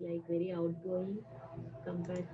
like very outgoing compared.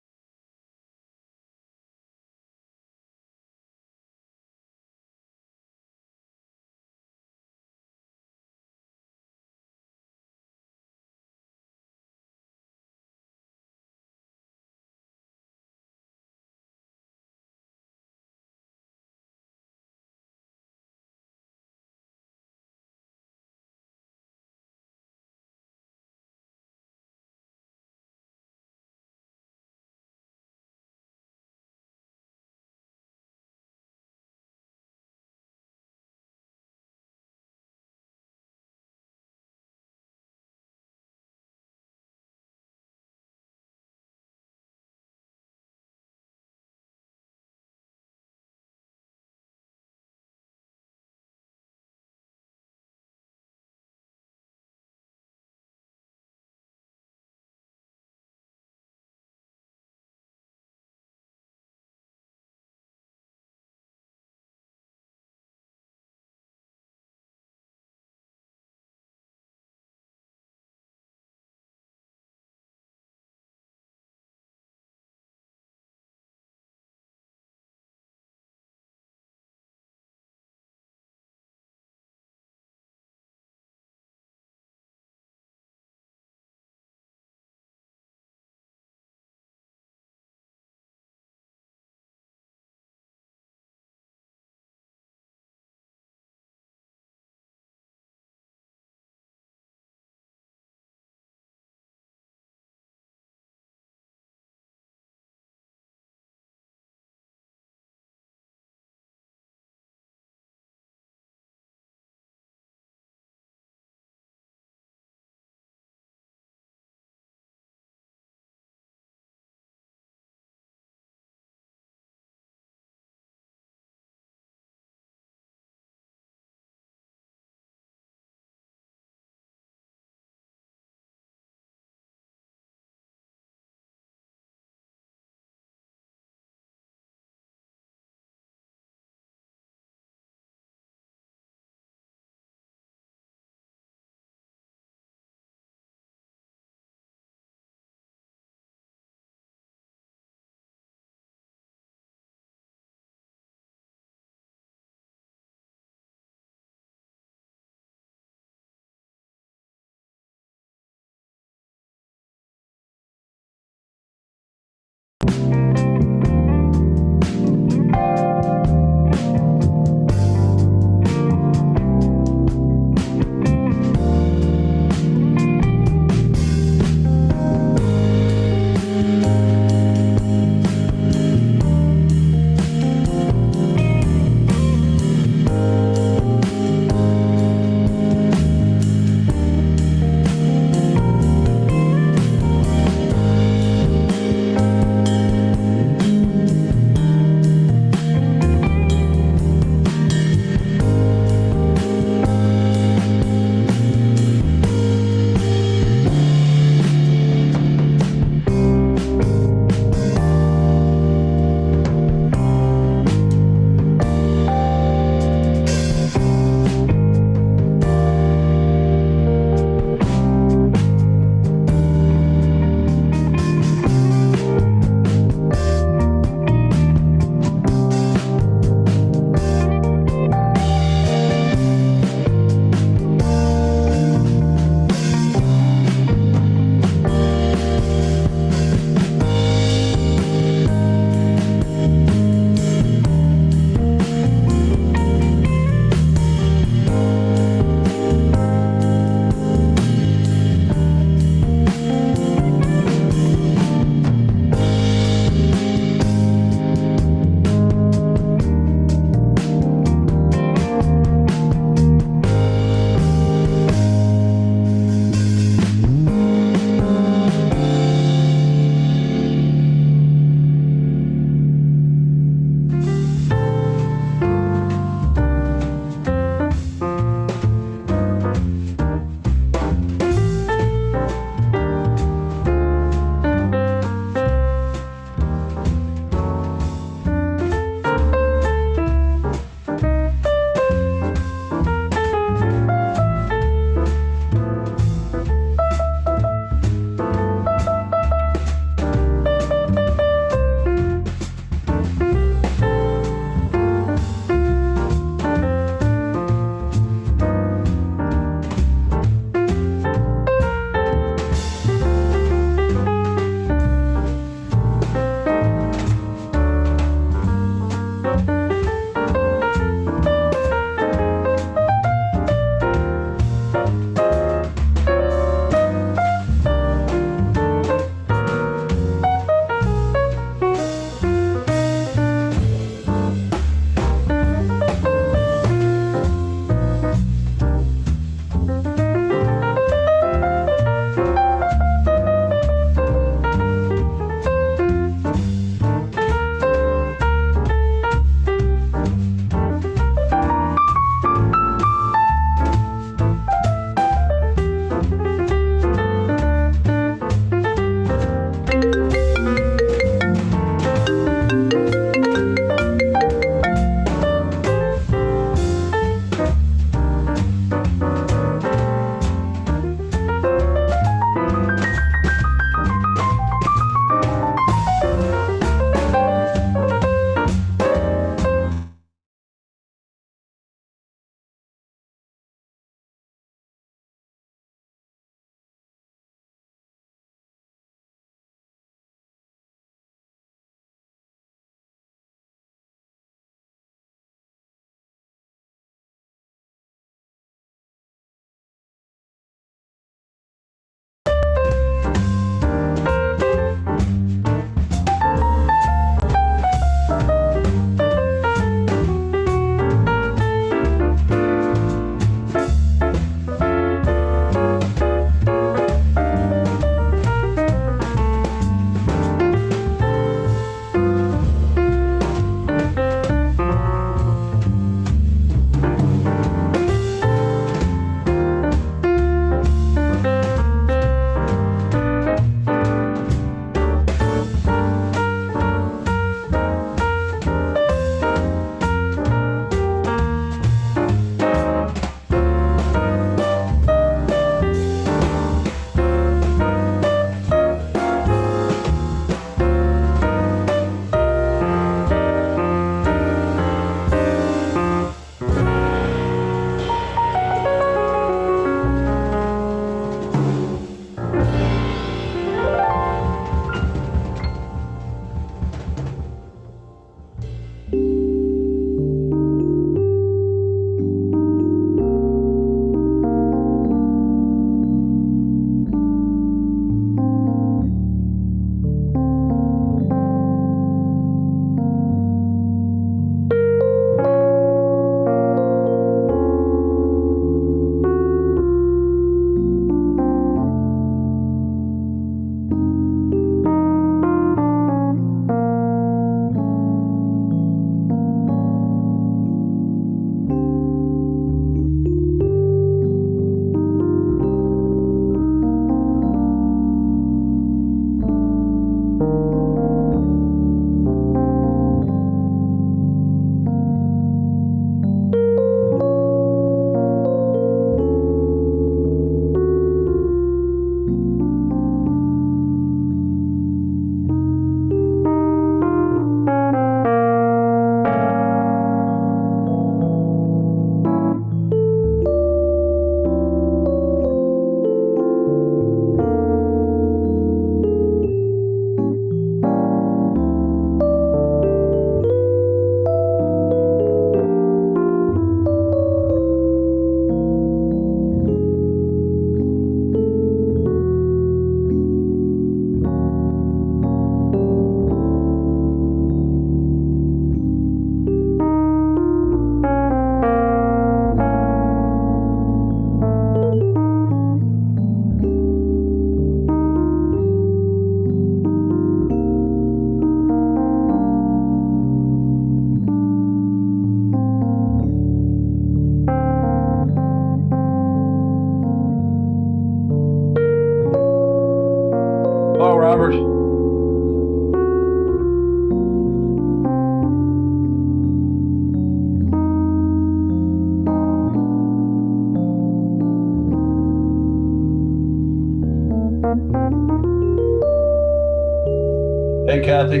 Okay, Kathy.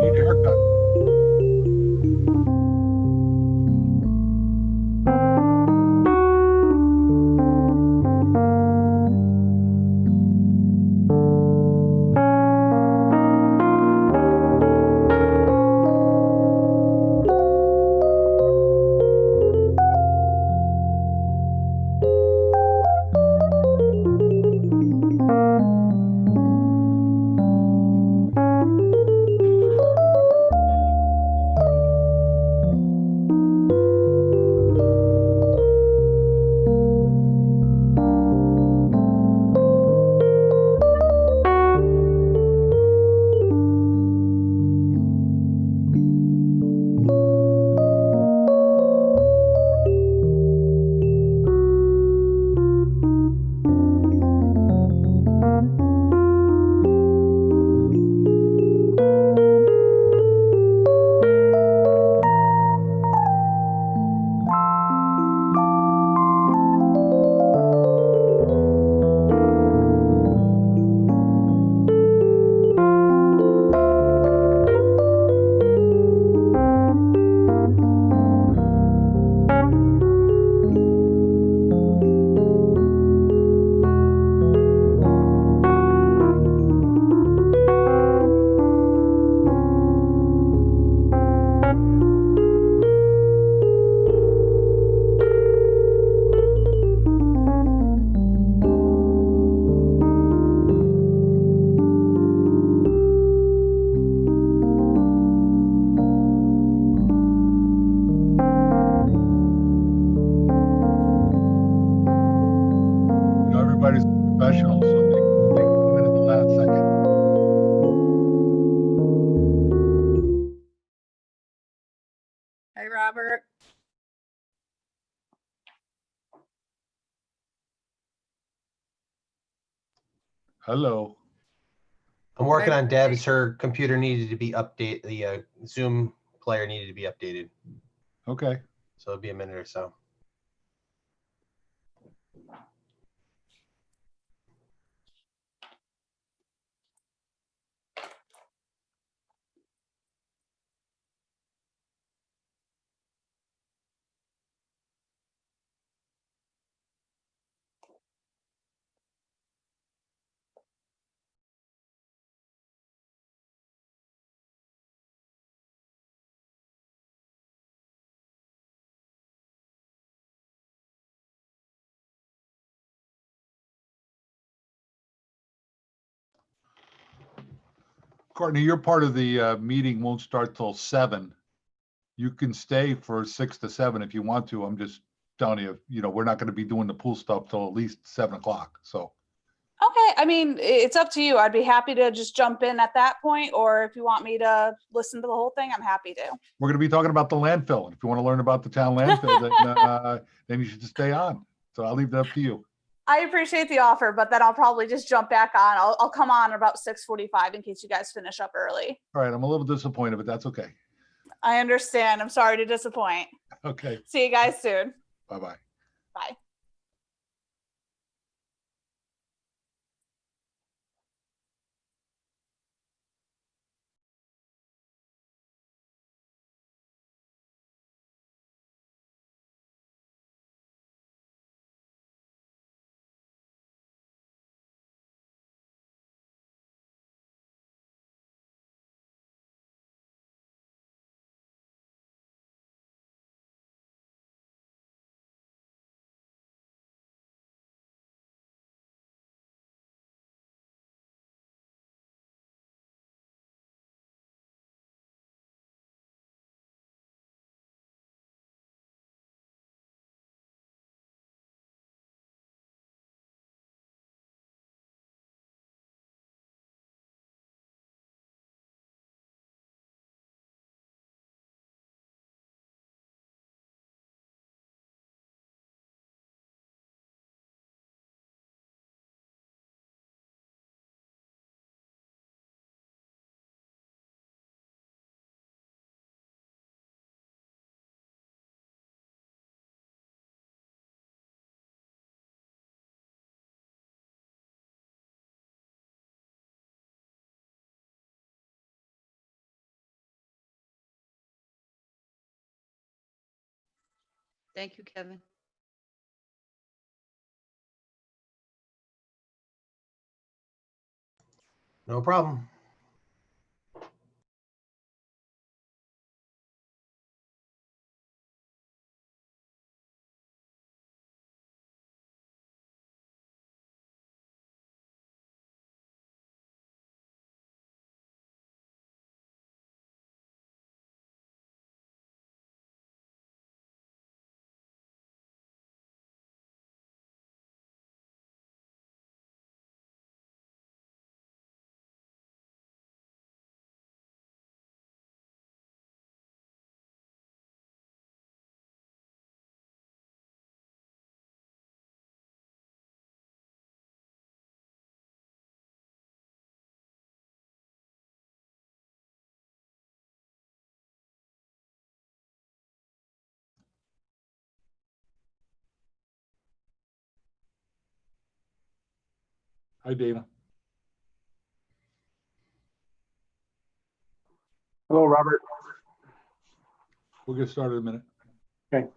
Need a haircut. Everybody's professional, so they come in at the last second. Hi, Robert. Hello. I'm working on Deb's. Her computer needed to be updated. The Zoom player needed to be updated. Okay. So it'll be a minute or so. Courtney, your part of the meeting won't start till 7. You can stay for 6 to 7 if you want to. I'm just telling you, we're not going to be doing the pool stuff till at least 7 o'clock. So. Okay, I mean, it's up to you. I'd be happy to just jump in at that point, or if you want me to listen to the whole thing, I'm happy to. We're going to be talking about the landfill. And if you want to learn about the town landfill, then you should just stay on. So I'll leave that up to you. I appreciate the offer, but then I'll probably just jump back on. I'll come on about 6:45 in case you guys finish up early. All right. I'm a little disappointed, but that's okay. I understand. I'm sorry to disappoint. Okay. See you guys soon. Bye-bye. Bye. Thank you, Kevin. No problem. Hi, Dana. Hello, Robert. We'll get started in a minute. Okay.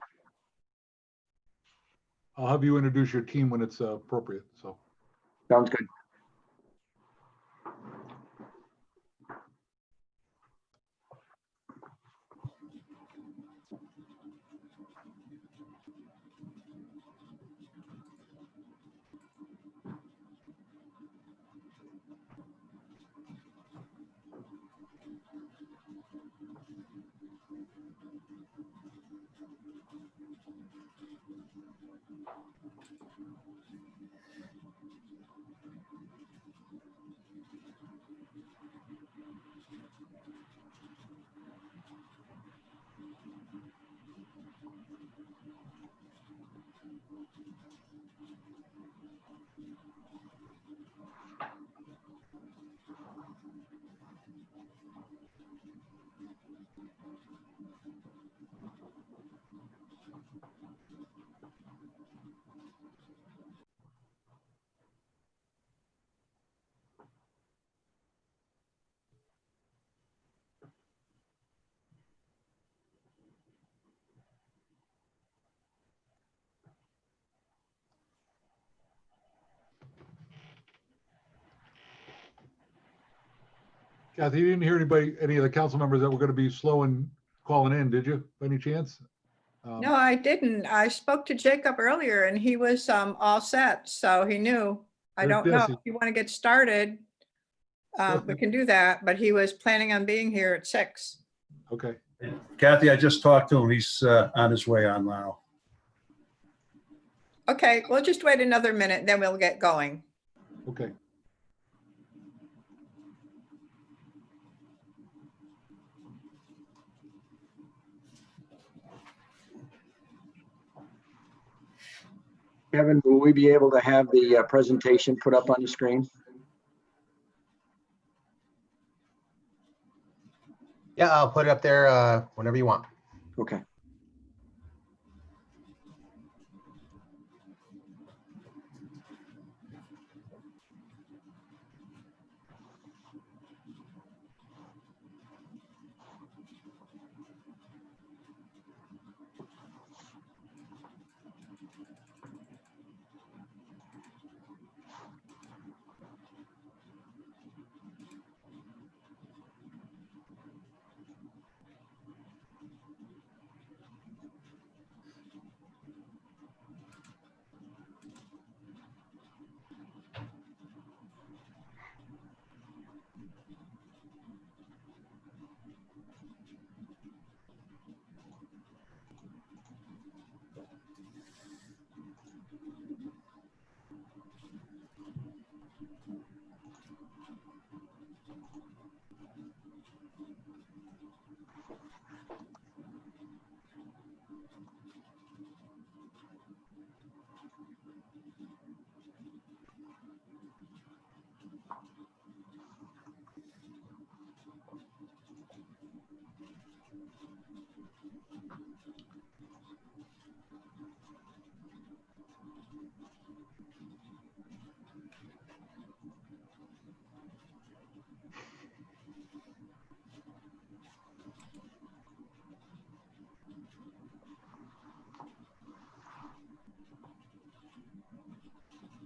I'll have you introduce your team when it's appropriate, so. Sounds good. Kathy, you didn't hear any of the council members that were going to be slow in calling in, did you, by any chance? No, I didn't. I spoke to Jacob earlier and he was all set, so he knew. I There's don't know Jesse. if you want to get started. We can do that, but he was planning on being here at 6. Okay, Kathy, I just talked to him. He's on his way on now. Okay, we'll just wait another minute, then we'll get going. okay. Kevin, will we be able to have the presentation put up on the screen? Yeah, I'll put it up there whenever you want. Okay.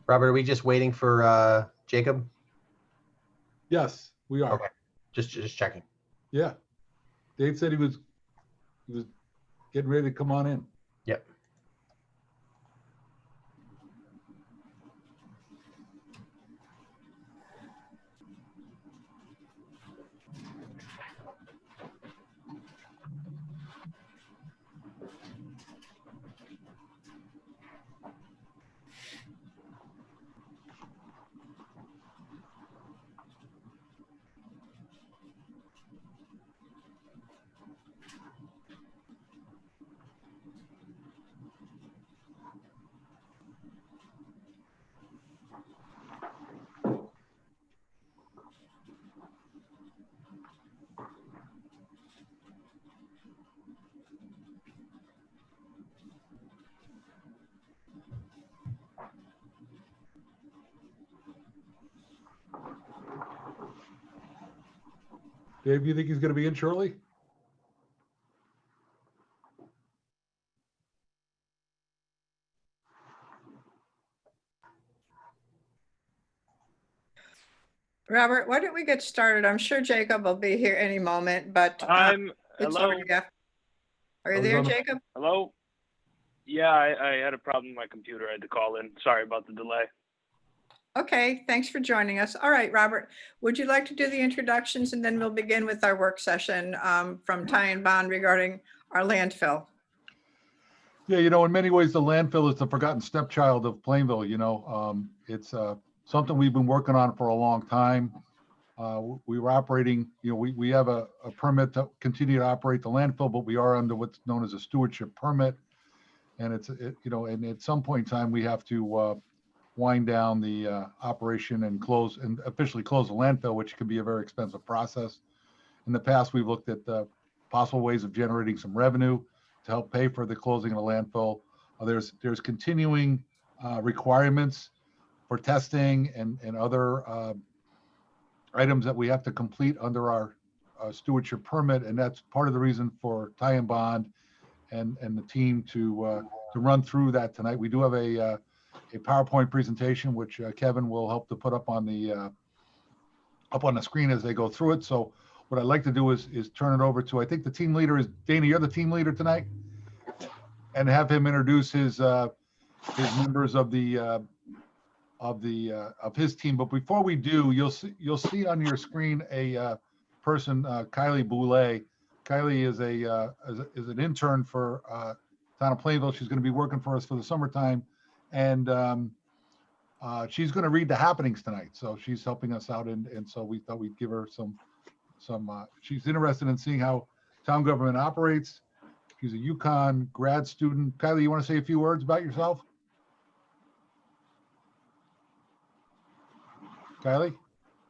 Robert, are we just waiting for Jacob? Yes, we are. Okay, just checking. Yeah. Dave said he was getting ready to come on in. Yep. Dave, you think he's going to be in shortly? Robert, why don't we get started? I'm sure Jacob will be here any moment, but it's Hello. over to you. Are you Oh, he's there, on the- Jacob? Hello. Yeah, I had a problem with my computer. I had to call in. Sorry about the delay. Okay, thanks for joining us. All right, Robert, would you like to do the introductions and then we'll begin with our work session from Ty and Bond regarding our landfill? Yeah, in many ways, the landfill is the forgotten stepchild of Plainville, It's something we've been working on for a long time. We were operating, we have a permit to continue to operate the landfill, but we are under what's known as a stewardship permit. And and at some point in time, we have to wind down the operation and officially close the landfill, which can be a very expensive process. In the past, we've looked at possible ways of generating some revenue to help pay for the closing of the landfill. There's continuing requirements for testing and other items that we have to complete under our stewardship permit, and that's part of the reason for Ty and Bond and the team to run through that tonight. We do have a PowerPoint presentation which Kevin will help to put up on the screen as they go through it. So what I'd like to do is turn it over to, I think the team leader is Dana. You're the team leader tonight, and have him introduce his members of his team. But before we do, you'll see on your screen a person, Kylie Boulay. Kylie is is an intern for Town of Plainville. She's going to be working for us for the summertime, and she's going to read the happenings tonight. So she's helping us out, and so we thought we'd give her some. She's interested in seeing how town government operates. She's a UConn grad student. Kylie, you want to say a few words about yourself? Kylie,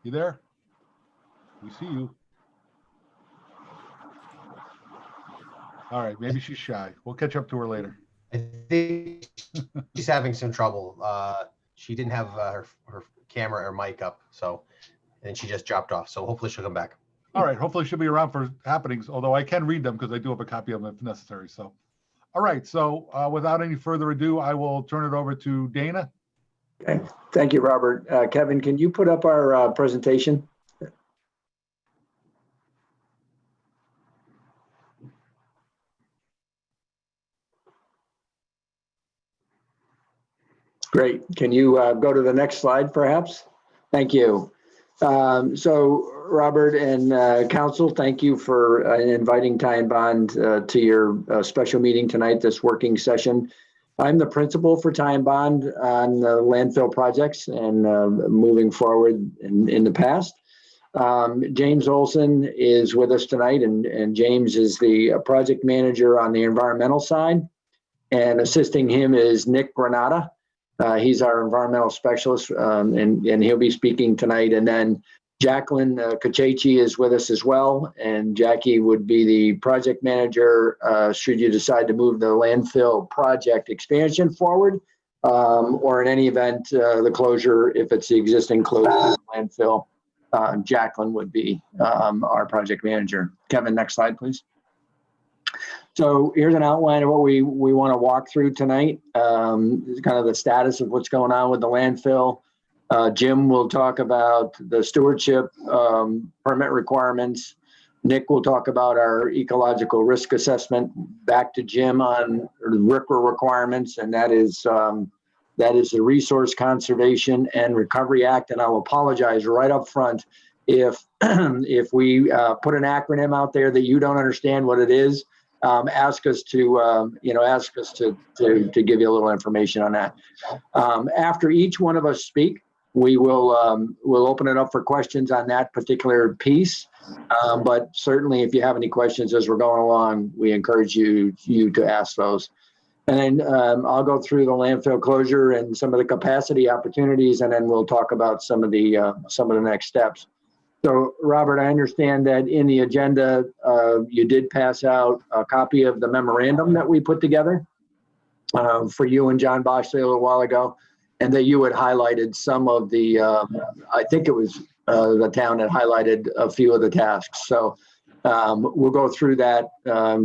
you there? We see you. All right, maybe she's shy. We'll catch up to her later. I think she's having some trouble. She didn't have her camera or mic up, and she just dropped off. So hopefully she'll come back. All right, hopefully she'll be around for happenings, although I can read them because I do have a copy of them if necessary. So, all right, so without any further ado, I will turn it over to Dana. Okay, thank you, Robert. Kevin, can you put up our presentation? Great. Can you go to the next slide, perhaps? Thank you. So, Robert and Council, thank you for inviting Ty and Bond to your special meeting tonight, this working session. I'm the principal for Ty and Bond on the landfill projects and moving forward in the past. James Olson is with us tonight, and James is the project manager on the environmental side, and assisting him is Nick Granata. He's our environmental specialist, and he'll be speaking tonight. And then Jacqueline Kachechi is with us as well, and Jackie would be the project manager should you decide to move the landfill project expansion forward, or in any event, the closure, if it's the existing closure of the landfill. Jacqueline would be our project manager. Kevin, next slide, please. So here's an outline of what we want to walk through tonight. Kind of the status of what's going on with the landfill. Jim will talk about the stewardship permit requirements. Nick will talk about our ecological risk assessment. Back to Jim on the RCRA requirements, and that is the Resource Conservation and Recovery Act. And I'll apologize right up front if we put an acronym out there that you don't understand what it is. Ask us to give you a little information on that. After each one of us speak, we'll open it up for questions on that particular piece. But certainly, if you have any questions as we're going along, we encourage you to ask those. And then I'll go through the landfill closure and some of the capacity opportunities, and then we'll talk about some of the next steps. So, Robert, I understand that in the agenda, you did pass out a copy of the memorandum that we put together for you and John Bosch a little while ago, and that you had highlighted some of the, I think it was the town that highlighted a few of the tasks. So we'll go through that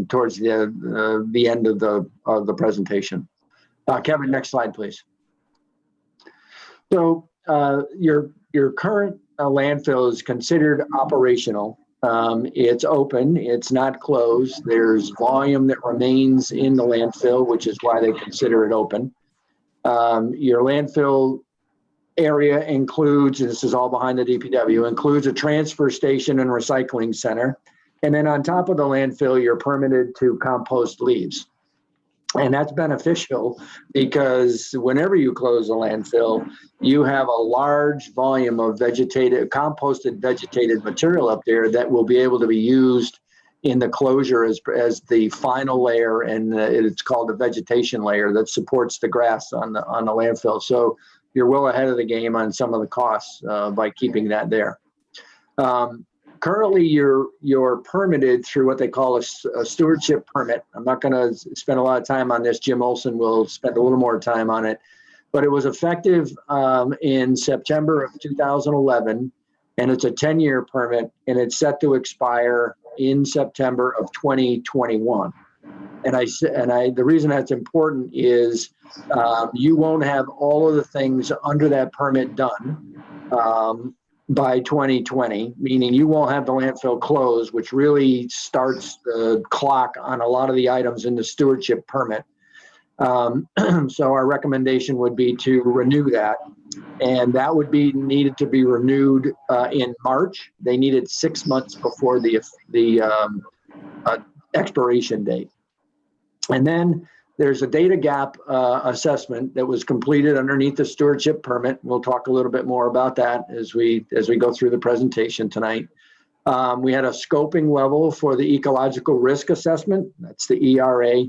towards the end of the presentation. Kevin, next slide, please. So your current landfill is considered operational. It's open, it's not closed. There's volume that remains in the landfill, which is why they consider it open. Your landfill area includes, and this is all behind the DPW, includes a transfer station and recycling center. And then on top of the landfill, you're permitted to compost leaves. And that's beneficial because whenever you close a landfill, you have a large volume of composted vegetated material up there that will be able to be used in the closure as the final layer, and it's called the vegetation layer that supports the grass on the landfill. So you're well ahead of the game on some of the costs by keeping that there. Currently, you're permitted through what they call a stewardship permit. I'm not going to spend a lot of time on this. Jim Olson will spend a little more time on it. But it was effective in September of 2011, and it's a 10-year permit, and it's set to expire in September of 2021. And the reason that's important is you won't have all of the things under that permit done by 2020, meaning you won't have the landfill closed, which really starts the clock on a lot of the items in the stewardship permit. So our recommendation would be to renew that, and that would be needed to be renewed in March. They need it 6 months before the expiration date. And then there's a data gap assessment that was completed underneath the stewardship permit. We'll talk a little bit more about that as we go through the presentation tonight. We had a scoping level for the ecological risk assessment. That's the ERA.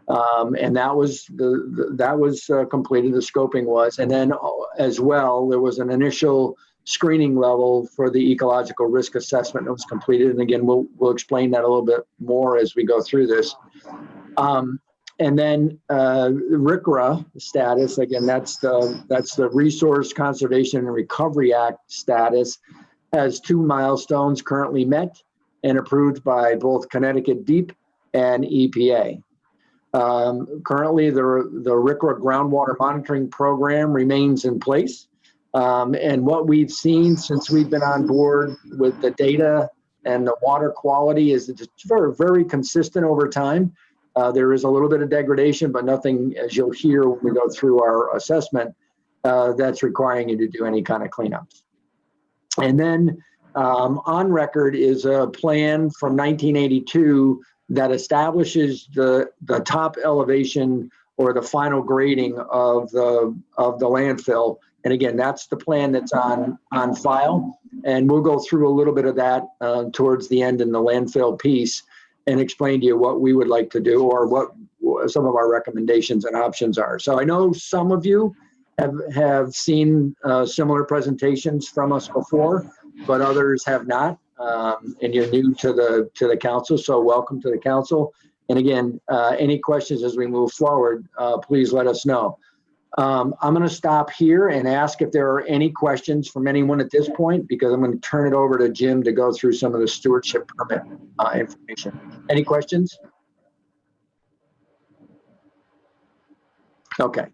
And that was completed, the scoping was. And then as well, there was an initial screening level for the ecological risk assessment that was completed. And again, we'll explain that a little bit more as we go through this. And then RCRA status, again, that's the Resource Conservation and Recovery Act status, has 2 milestones currently met and approved by both Connecticut DEEP and EPA. Currently, the RCRA groundwater monitoring program remains in place. And what we've seen since we've been on board with the data and the water quality is it's very, very consistent over time. There is a little bit of degradation, but nothing, as you'll hear when we go through our assessment, that's requiring you to do any kind of cleanups. And then on record is a plan from 1982 that establishes the top elevation or the final grading of the landfill. And again, that's the plan that's on file. And we'll go through a little bit of that towards the end in the landfill piece and explain to you what we would like to do or what some of our recommendations and options are. So I know some of you have seen similar presentations from us before, but others have not. And you're new to the council, so welcome to the council. And again, any questions as we move forward, please let us know. I'm going to stop here and ask if there are any questions from anyone at this point, because I'm going to turn it over to Jim to go through some of the stewardship permit information. Any questions? Okay.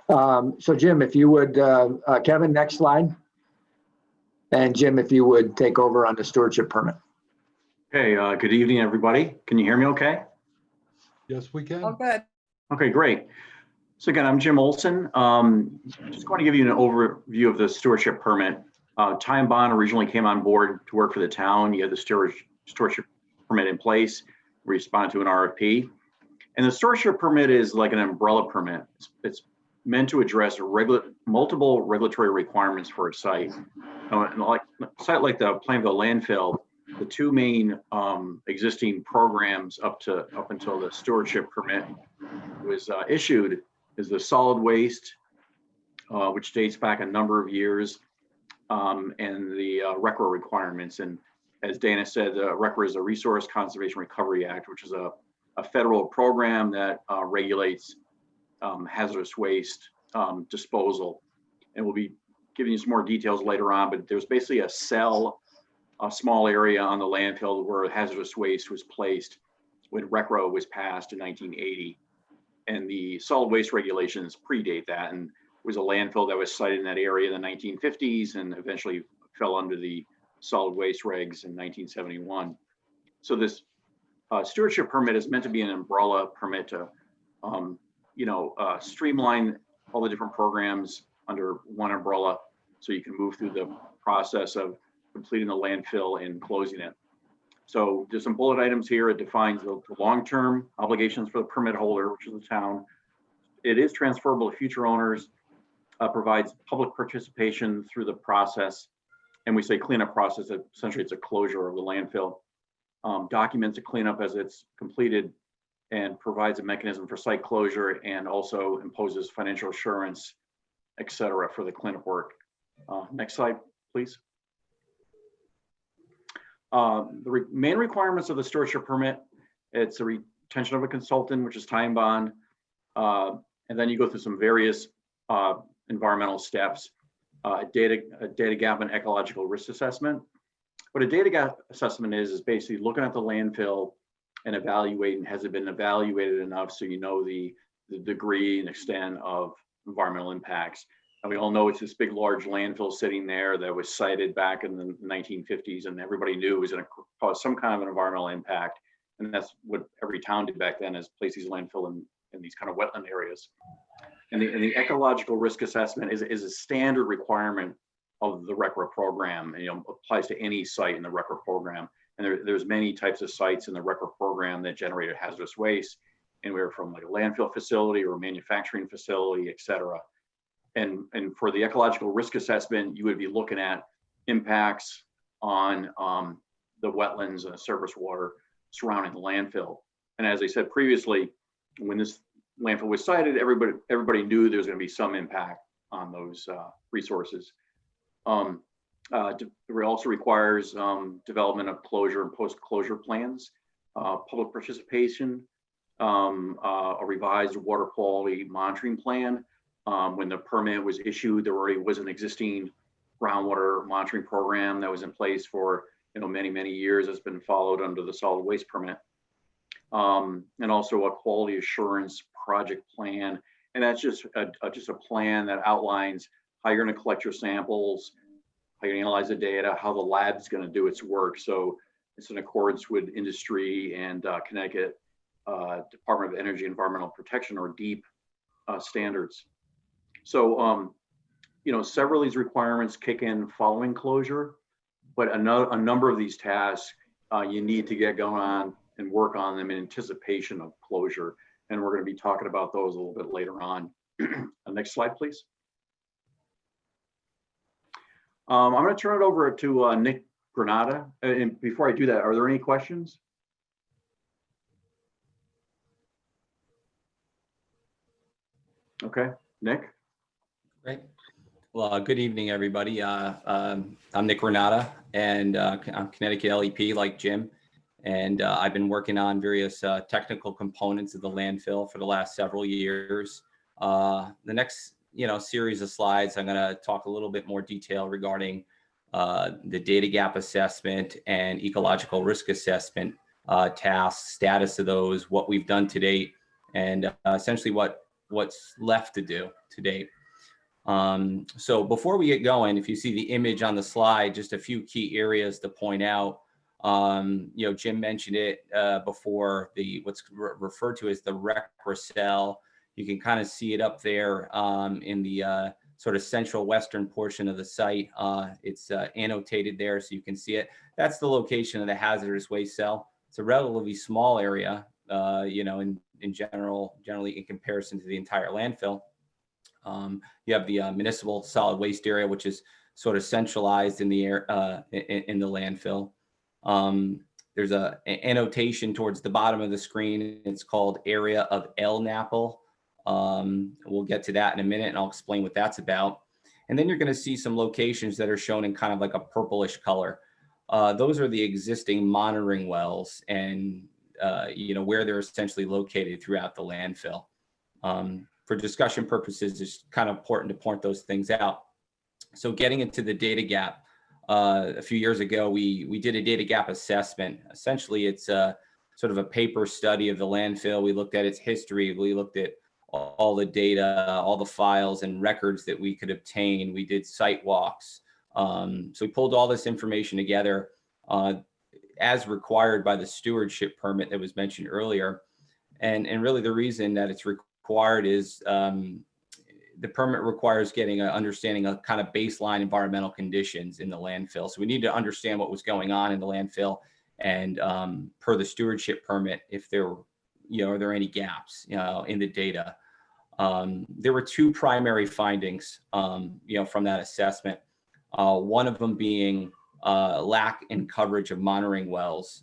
So Jim, if you would, Kevin, next slide. And Jim, if you would take over on the stewardship permit. Okay, good evening, everybody. Can you hear me okay? Yes, we can. Oh, good. Okay, great. So again, I'm Jim Olson. Just going to give you an overview of the stewardship permit. Ty and Bond originally came on board to work for the town. You had the stewardship permit in place. We responded to an RFP. And the stewardship permit is like an umbrella permit. It's meant to address multiple regulatory requirements for a site. Like a site like the Plainville landfill, the two main existing programs up until the stewardship permit was issued is the solid waste, which dates back a number of years, and the RCRA requirements. And as Dana said, the RCRA is a Resource Conservation Recovery Act, which is a federal program that regulates hazardous waste disposal. And we'll be giving you some more details later on, but there's basically a small area on the landfill where hazardous waste was placed when RCRA was passed in 1980. And the solid waste regulations predate that, and was a landfill that was sited in that area in the 1950s and eventually fell under the solid waste regs in 1971. So this stewardship permit is meant to be an umbrella permit to streamline all the different programs under one umbrella, so you can move through the process of completing the landfill and closing it. So there's some bullet items here. It defines the long-term obligations for the permit holder, which is the town. It is transferable to future owners, provides public participation through the process. And we say cleanup process, essentially it's a closure of the landfill. Documents a cleanup as it's completed, and provides a mechanism for site closure, and also imposes financial assurance, et cetera, for the cleanup work. Next slide, please. The main requirements of the stewardship permit, it's a retention of a consultant, which is Ty and Bond. And then you go through some various environmental steps, a data gap and ecological risk assessment. What a data gap assessment is basically looking at the landfill and evaluating, has it been evaluated enough so you know the degree and extent of environmental impacts. And we all know it's this big, large landfill sitting there that was sited back in the 1950s, and everybody knew it was going to cause some kind of an environmental impact. And that's what every town did back then, is place these landfill in these kind of wetland areas. And the ecological risk assessment is a standard requirement of the RCRA program, and applies to any site in the RCRA program. And there's many types of sites in the RCRA program that generated hazardous waste, anywhere from like a landfill facility or a manufacturing facility, et cetera. And for the ecological risk assessment, you would be looking at impacts on the wetlands and the surface water surrounding the landfill. And as I said previously, when this landfill was sited, everybody knew there was going to be some impact on those resources. It also requires development of closure and post-closure plans, public participation, a revised water quality monitoring plan. When the permit was issued, there already was an existing groundwater monitoring program that was in place for many years. Has been followed under the solid waste permit, and also a quality assurance project plan. And that's just a plan that outlines how you're going to collect your samples, how you analyze the data, how the lab is going to do its work. So it's in accordance with industry and Connecticut Department of Energy Environmental Protection, or DEEP, standards. So, several of these requirements kick in following closure, but a number of these tasks you need to get going on and work on them in anticipation of closure. And we're going to be talking about those a little bit later on. Next slide, please. I'm going to turn it over to Nick Granata. And before I do that, are there any questions? Okay, Nick. Great. Well, good evening, everybody. I'm Nick Renata, and I'm Connecticut LEP like Jim. And I've been working on various technical components of the landfill for the last several years. The next, series of slides, I'm going to talk a little bit more detail regarding the data gap assessment and ecological risk assessment tasks, status of those, what we've done to date, and essentially what what's left to do to date. So before we get going, if you see the image on the slide, just a few key areas to point out. Jim mentioned it before, what's referred to as the requisite. You can kind of see it up there in the sort of central western portion of the site. It's annotated there so you can see it. That's the location of the hazardous waste cell. It's a relatively small area, in generally in comparison to the entire landfill. You have the municipal solid waste area, which is sort of centralized in the in the landfill. There's an annotation towards the bottom of the screen. It's called Area of LNAPL. We'll get to that in a minute, and I'll explain what that's about. And then you're going to see some locations that are shown in kind of like a purplish color. Those are the existing monitoring wells and, where they're essentially located throughout the landfill. For discussion purposes, it's kind of important to point those things out. So getting into the data gap, a few years ago, we did a data gap assessment. Essentially, it's sort of a paper study of the landfill. We looked at its history. We looked at all the data, all the files and records that we could obtain. We did site walks. So we pulled all this information together as required by the stewardship permit that was mentioned earlier. And really the reason that it's required is the permit requires getting an understanding of kind of baseline environmental conditions in the landfill. So we need to understand what was going on in the landfill, and per the stewardship permit, if there, are there any gaps, in the data. There were two primary findings, from that assessment. One of them being lack in coverage of monitoring wells.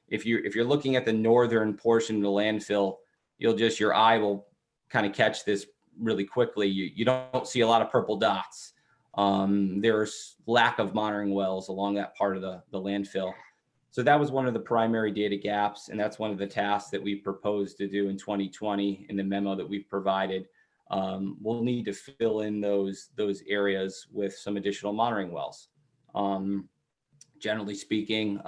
If you're looking at the northern portion of the landfill, your eye will kind of catch this really quickly. You don't see a lot of purple dots. There's lack of monitoring wells along that part of the landfill. So that was one of the primary data gaps, and that's one of the tasks that we proposed to do in 2020 in the memo that we've provided. We'll need to fill in those areas with some additional monitoring wells. Generally speaking,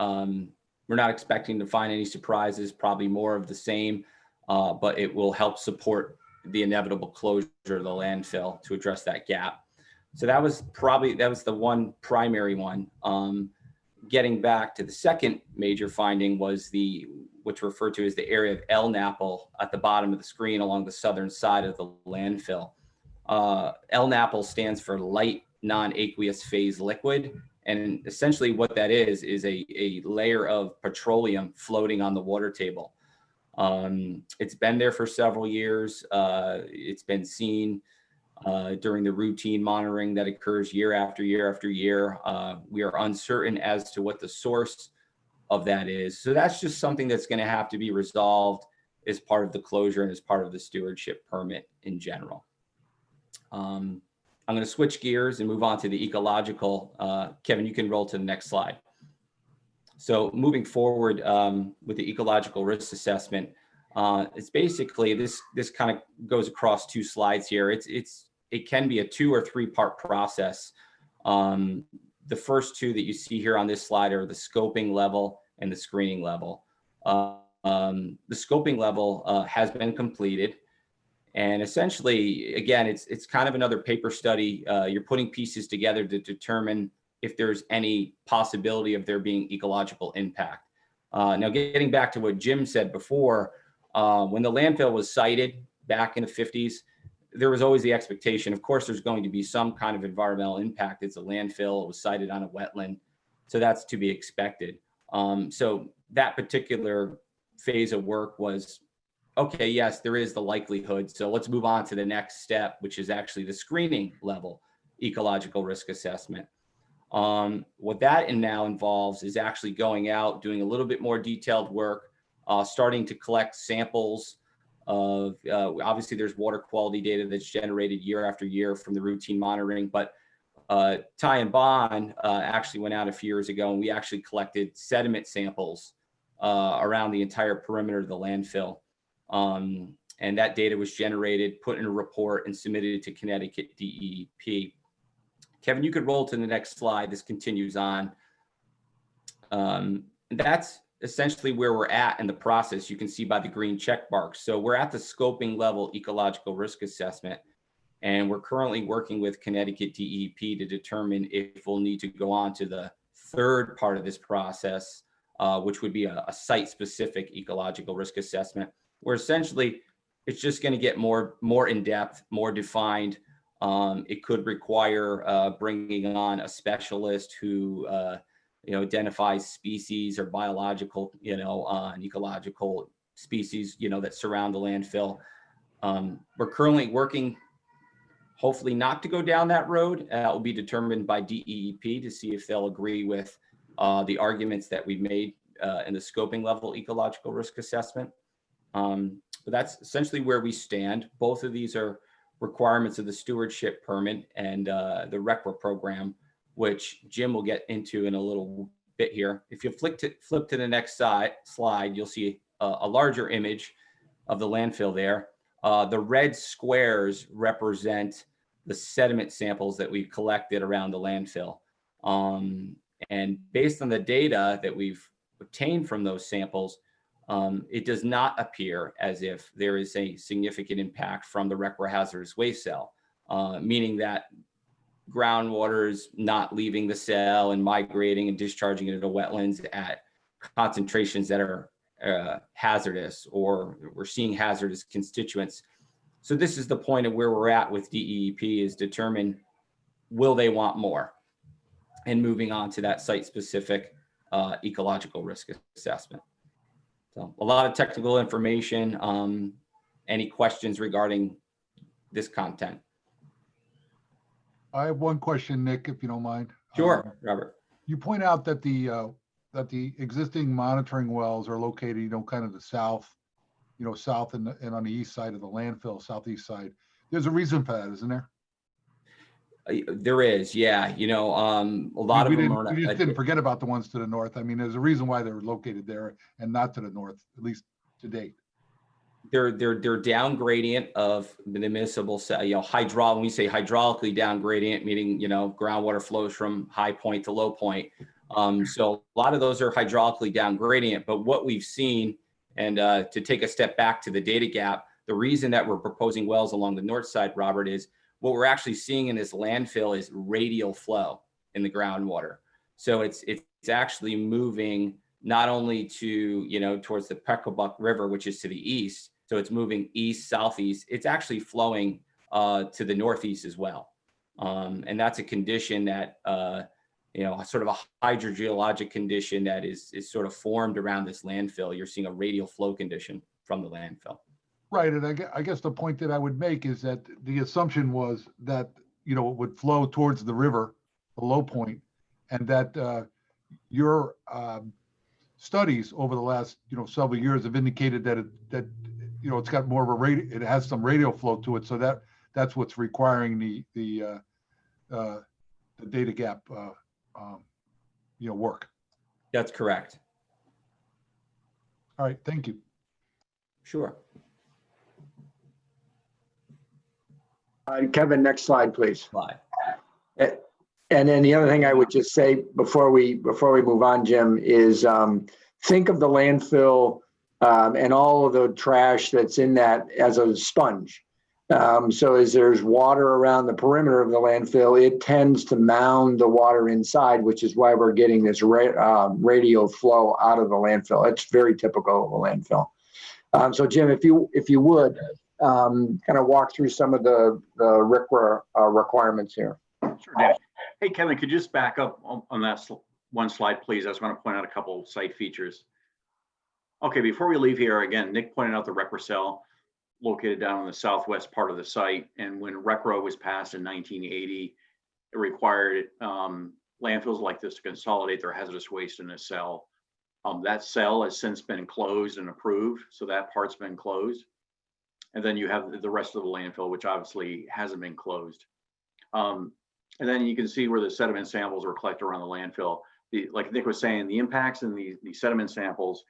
we're not expecting to find any surprises, probably more of the same, but it will help support the inevitable closure of the landfill to address that gap. So that was the one primary one. Getting back to the second major finding was what's referred to as the area of LNAPL at the bottom of the screen along the southern side of the landfill. LNAPL stands for light non-aqueous phase liquid. And essentially what that is a layer of petroleum floating on the water table. It's been there for several years. It's been seen during the routine monitoring that occurs year after year after year. We are uncertain as to what the source of that is. So that's just something that's going to have to be resolved as part of the closure and as part of the stewardship permit in general. I'm going to switch gears and move on to the ecological. Kevin, you can roll to the next slide. So moving forward with the ecological risk assessment, it's basically this kind of goes across two slides here. It can be a 2 or 3 part process. The first two that you see here on this slide are the scoping level and the screening level. The scoping level has been completed. And essentially, again, it's kind of another paper study. You're putting pieces together to determine if there's any possibility of there being ecological impact. Now, getting back to what Jim said before, when the landfill was sited back in the 50s, there was always the expectation, of course, there's going to be some kind of environmental impact. It's a landfill, it was sited on a wetland, so that's to be expected. So that particular phase of work was, okay, yes, there is the likelihood. So let's move on to the next step, which is actually the screening level ecological risk assessment. What that now involves is actually going out, doing a little bit more detailed work, starting to collect samples of, obviously there's water quality data that's generated year after year from the routine monitoring, but Ty and Bond actually went out a few years ago and we actually collected sediment samples around the entire perimeter of the landfill. And that data was generated, put in a report and submitted to Connecticut DEP. Kevin, you could roll to the next slide. This continues on. That's essentially where we're at in the process. You can see by the green check marks. So we're at the scoping level ecological risk assessment, and we're currently working with Connecticut DEP to determine if we'll need to go on to the third part of this process, which would be a site-specific ecological risk assessment, where essentially it's just going to get more in depth, more defined. It could require bringing on a specialist who identifies species or biological, and ecological species, that surround the landfill. We're currently working, hopefully not to go down that road. That will be determined by DEP to see if they'll agree with the arguments that we've made in the scoping level ecological risk assessment. But that's essentially where we stand. Both of these are requirements of the stewardship permit and the RECRA program, which Jim will get into in a little bit here. If you flip to the next slide, you'll see a larger image of the landfill there. The red squares represent the sediment samples that we've collected around the landfill. And based on the data that we've obtained from those samples, it does not appear as if there is a significant impact from the RECRA hazardous waste cell, meaning that groundwater is not leaving the cell and migrating and discharging into wetlands at concentrations that are hazardous, or we're seeing hazardous constituents. So this is the point of where we're at with DEP, is determine, will they want more? And moving on to that site-specific ecological risk assessment. So a lot of technical information. Any questions regarding this content? I have one question, Nick, if you don't mind. Sure, Robert. You point out that the existing monitoring wells are located, kind of the south, south and on the east side of the landfill, southeast side. There's a reason for that, isn't there? There is, yeah. A lot of them are. We just didn't forget about the ones to the north. I mean, there's a reason why they're located there and not to the north, at least to date. They're down gradient of the municipal, when we say hydraulically down gradient, meaning, groundwater flows from high point to low point. So a lot of those are hydraulically down gradient, but what we've seen, and to take a step back to the data gap, the reason that we're proposing wells along the north side, Robert, is what we're actually seeing in this landfill is radial flow in the groundwater. So it's actually moving not only to, towards the Peckelbuck River, which is to the east. So it's moving east, southeast. It's actually flowing to the northeast as well. And that's a condition that, sort of a hydrogeologic condition that is sort of formed around this landfill. You're seeing a radial flow condition from the landfill. Right, and I guess the point that I would make is that the assumption was that, it would flow towards the river, the low point, and that your studies over the last, several years have indicated that it's got more of it has some radial flow to it, so that's what's requiring the data gap, work. That's correct. All right, thank you. Sure. Kevin, next slide, please. Slide. And then the other thing I would just say before we move on, Jim, is think of the landfill and all of the trash that's in that as a sponge. So as there's water around the perimeter of the landfill, it tends to mound the water inside, which is why we're getting this radial flow out of the landfill. It's very typical of a landfill. So Jim, if you would kind of walk through some of the RCRA requirements here. Sure, Dan. Hey, Kevin, could you just back up on that one slide, please? I just want to point out a couple of site features. Okay, before we leave here, again, Nick pointed out the RCRA cell located down in the southwest part of the site. And when RCRA was passed in 1980, it required landfills like this to consolidate their hazardous waste in a cell. That cell has since been closed and approved, so that part's been closed. And then you have the rest of the landfill, which obviously hasn't been closed. And then you can see where the sediment samples are collected around the landfill. Like Nick was saying, the impacts in the sediment samples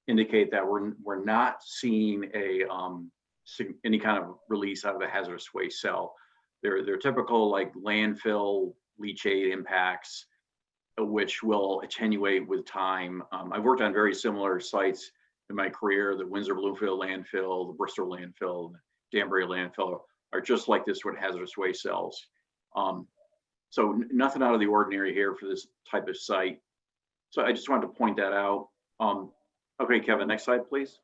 indicate that we're not seeing any kind of release out of the hazardous waste cell. They're typical like landfill leachate impacts, which will attenuate with time. I've worked on very similar sites in my career. The Windsor Bloomfield landfill, the Bristol landfill, the Danbury landfill are just like this with hazardous waste cells. So nothing out of the ordinary here for this type of site. So I just wanted to point that out. Okay, Kevin, next slide, please.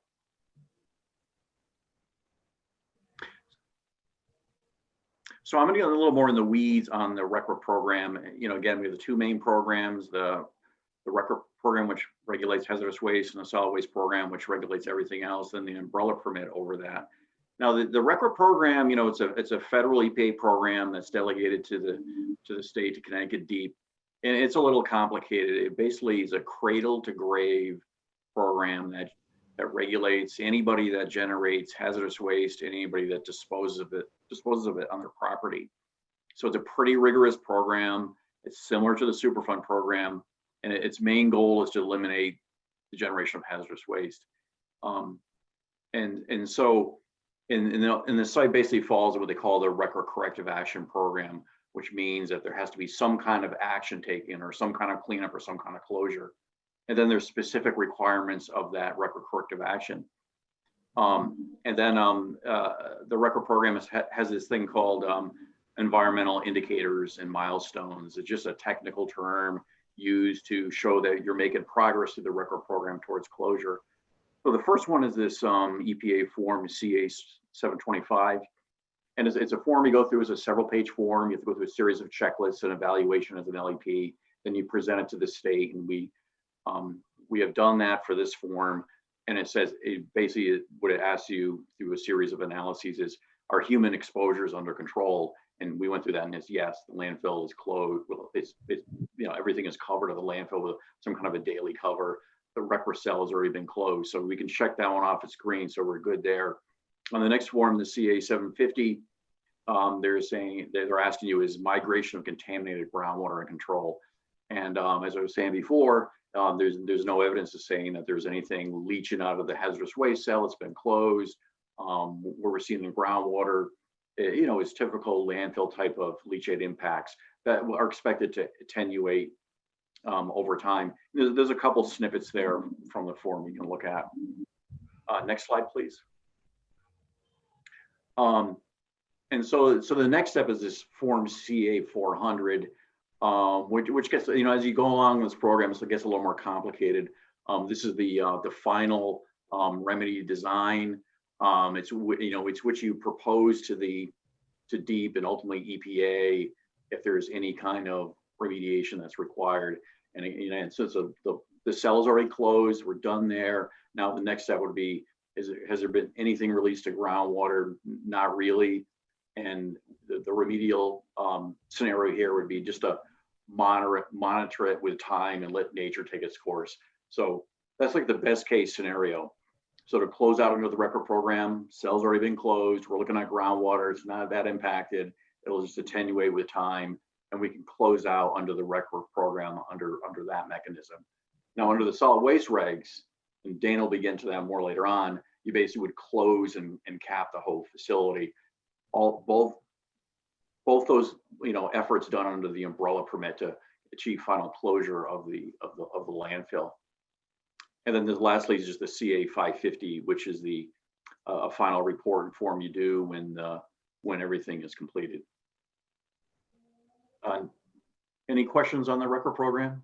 So I'm going to get a little more in the weeds on the RECRA program. You know, again, we have the two main programs, the RECRA program, which regulates hazardous waste, and the solid waste program, which regulates everything else, and the umbrella permit over that. Now, the RECRA program, you know, it's a federal EPA program that's delegated to the state, to Connecticut Deep, and it's a little complicated. It basically is a cradle to grave program that regulates anybody that generates hazardous waste, and anybody that disposes of it on their property. So it's a pretty rigorous program. It's similar to the Superfund program, and its main goal is to eliminate the generation of hazardous waste. And so in the site basically falls in what they call the RECRA corrective action program, which means that there has to be some kind of action taken, or some kind of cleanup, or some kind of closure. And then there's specific requirements of that RECRA corrective action. And then the RECRA program has this thing called environmental indicators and milestones. It's just a technical term used to show that you're making progress through the RECRA program towards closure. So the first one is this EPA form CA 725. And it's a form you go through. It's a several page form. You have to go through a series of checklists and evaluation as an LEP. Then you present it to the state, and we have done that for this form. And it says, basically what it asks you through a series of analyses is, are human exposures under control? And we went through that, and it's yes, the landfill is closed. Well, it's you know, everything is covered at the landfill with some kind of a daily cover. The RECRA cell has already been closed, so we can check that one off its green, so we're good there. On the next form, the CA 750, they're asking you, is migration of contaminated groundwater in control? And as I was saying before, there's no evidence of saying that there's anything leaching out of the hazardous waste cell. It's been closed. Where we're seeing the groundwater, you know, is typical landfill type of leachate impacts that are expected to attenuate over time. There's a couple snippets there from the form you can look at. Next slide, please. And so the next step is this form CA 400. Which gets, you know, as you go along this program, so it gets a little more complicated. This is the final remedy design. It's, you know, it's which you propose to DEEP and ultimately EPA if there's any kind of remediation that's required. And, you know, since the cell is already closed, we're done there. Now the next step would be, has there been anything released to groundwater? Not really. And the remedial scenario here would be just to monitor it with time and let nature take its course. So that's like the best case scenario. So to close out under the RECRA program, cell's already been closed. We're looking at groundwater. It's not that impacted. It'll just attenuate with time, and we can close out under the RECRA program under that mechanism. Now under the solid waste regs, and Dana will begin to that more later on, you basically would close and cap the whole facility. Both those, you know, efforts done under the umbrella permit to achieve final closure of the landfill. And then lastly is just the CA 550, which is the final report and form you do when everything is completed. Any questions on the RECRA program?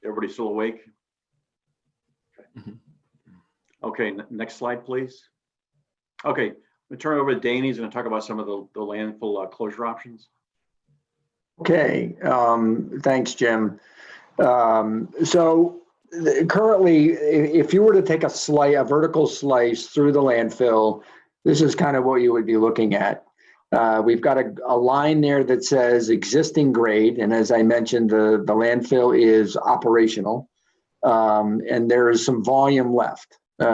Everybody still awake? Okay. Okay, next slide, please. Okay. We turn it over to Danny. He's going to talk about some of the landfill closure options. Okay, thanks, Jim. So currently, if you were to take a vertical slice through the landfill, this is kind of what you would be looking at. We've got a line there that says existing grade, and as I mentioned, the landfill is operational, and there is some volume left. In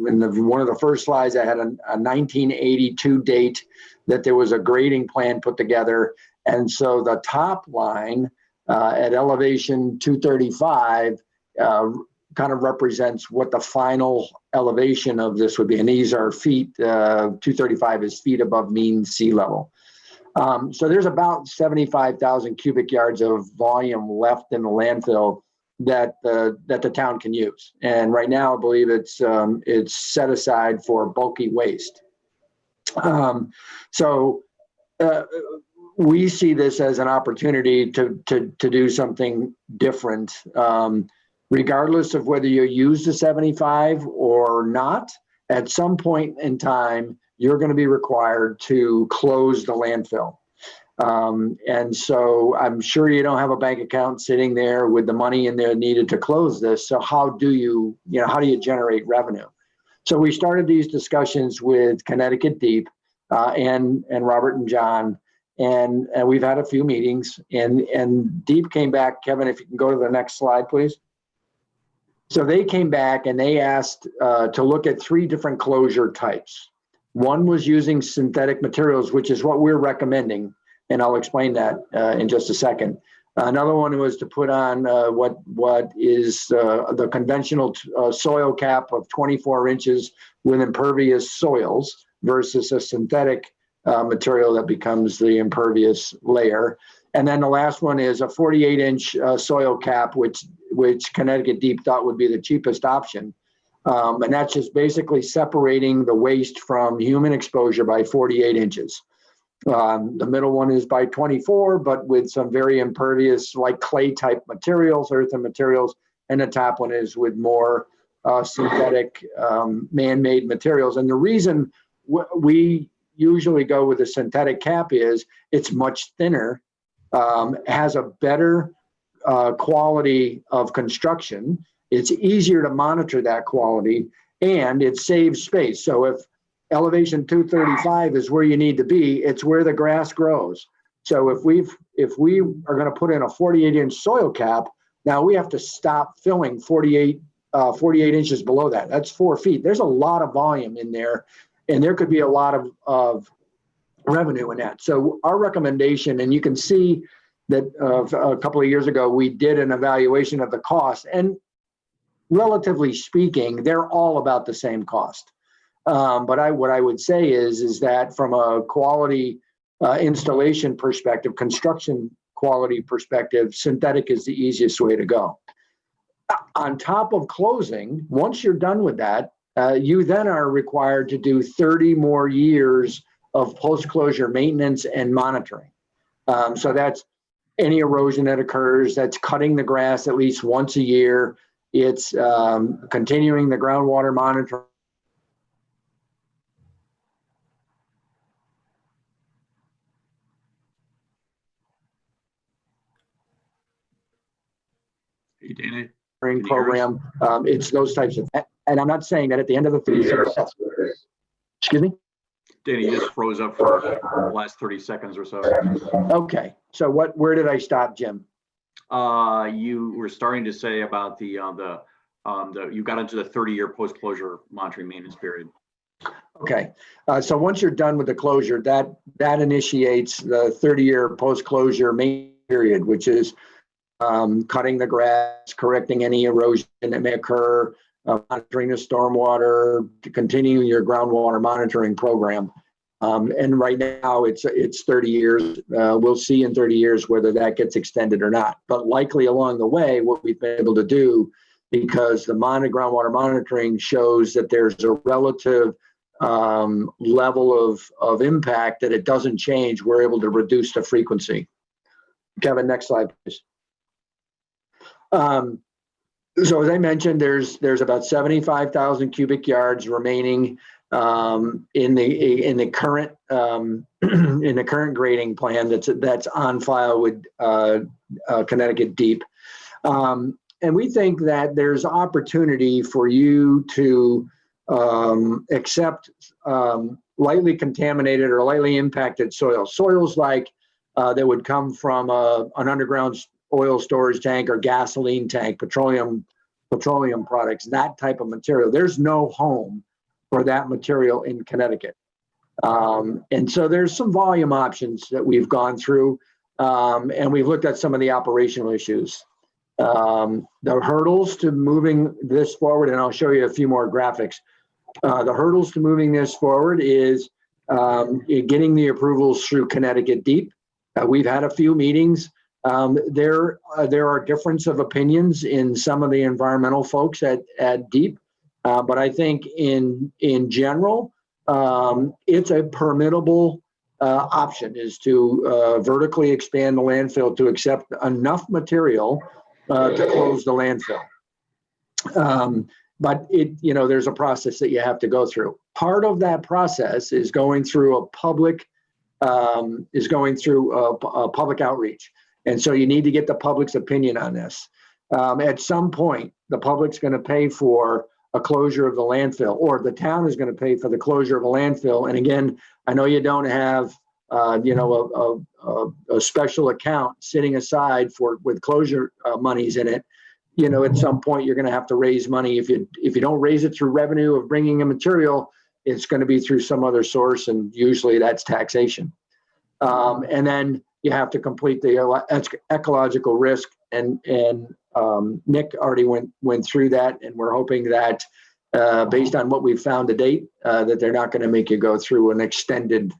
one of the first slides, I had a 1982 date that there was a grading plan put together. And so the top line at elevation 235 kind of represents what the final elevation of this would be. And these are feet, 235 is feet above mean sea level. So there's about 75,000 cubic yards of volume left in the landfill that the town can use. And right now, I believe it's set aside for bulky waste. We see this as an opportunity to do something different, regardless of whether you use the 75 or not. At some point in time, you're going to be required to close the landfill. And so I'm sure you don't have a bank account sitting there with the money in there needed to close this. So how do you generate revenue? So we started these discussions with Connecticut Deep and Robert and John, and we've had a few meetings, and Deep came back. Kevin, if you can go to the next slide, please. So they came back and they asked to look at 3 different closure types. One was using synthetic materials, which is what we're recommending, and I'll explain that in just a second. Another one was to put on what is the conventional soil cap of 24 inches with impervious soils versus a synthetic material that becomes the impervious layer. And then the last one is a 48-inch soil cap, which Connecticut Deep thought would be the cheapest option. And that's just basically separating the waste from human exposure by 48 inches. The middle one is by 24, but with some very impervious, like clay type materials, earthen materials. And the top one is with more synthetic man-made materials. And the reason we usually go with a synthetic cap is it's much thinner, has a better quality of construction. It's easier to monitor that quality, and it saves space. So if elevation 235 is where you need to be, it's where the grass grows. So if we are going to put in a 48-inch soil cap, now we have to stop filling 48 inches below that. That's 4 feet. There's a lot of volume in there, and there could be a lot of revenue in that. So our recommendation, and you can see that a couple of years ago, we did an evaluation of the cost, and relatively speaking, they're all about the same cost. But what I would say is that from a quality installation perspective, construction quality perspective, synthetic is the easiest way to go. On top of closing, once you're done with that, you then are required to do 30 more years of post-closure maintenance and monitoring. So that's any erosion that occurs, that's cutting the grass at least once a year. It's continuing the groundwater monitoring. Hey, Dana. Program. It's those types of, and I'm not saying that at the end of the 30 seconds. Excuse me? Dana, you just froze up for the last 30 seconds or so. Okay. So where did I stop, Jim? You were starting to say about you got into the 30-year post-closure monitoring maintenance period. Okay. So once you're done with the closure, that initiates the 30-year post-closure maintenance period, which is cutting the grass, correcting any erosion that may occur, monitoring the stormwater, to continue your groundwater monitoring program. And right now it's 30 years. We'll see in 30 years whether that gets extended or not. But likely along the way, what we've been able to do, because the groundwater monitoring shows that there's a relative level of impact that it doesn't change, we're able to reduce the frequency. Kevin, next slide, please. So as I mentioned, there's about 75,000 cubic yards remaining in the current in the current grading plan that's on file with Connecticut Deep, and we think that there's opportunity for you to accept lightly contaminated or lightly impacted soils like that would come from an underground oil storage tank or gasoline tank, petroleum products, that type of material. There's no home for that material in Connecticut. And so there's some volume options that we've gone through, and we've looked at some of the operational issues. The hurdles to moving this forward, and I'll show you a few more graphics. The hurdles to moving this forward is getting the approvals through Connecticut Deep. We've had a few meetings. There are difference of opinions in some of the environmental folks at Deep, but I think in general, it's a permittable option is to vertically expand the landfill to accept enough material to close the landfill. But there's a process that you have to go through. Part of that process is going through a public outreach. And so you need to get the public's opinion on this. At some point, the public's going to pay for a closure of the landfill, or the town is going to pay for the closure of a landfill. And again, I know you don't have, a special account sitting aside with closure monies in it. At some point, you're going to have to raise money. If you don't raise it through revenue of bringing in material, it's going to be through some other source, and usually that's taxation. And then you have to complete the ecological risk, and Nick already went through that, and we're hoping that based on what we've found to date, that they're not going to make you go through an extended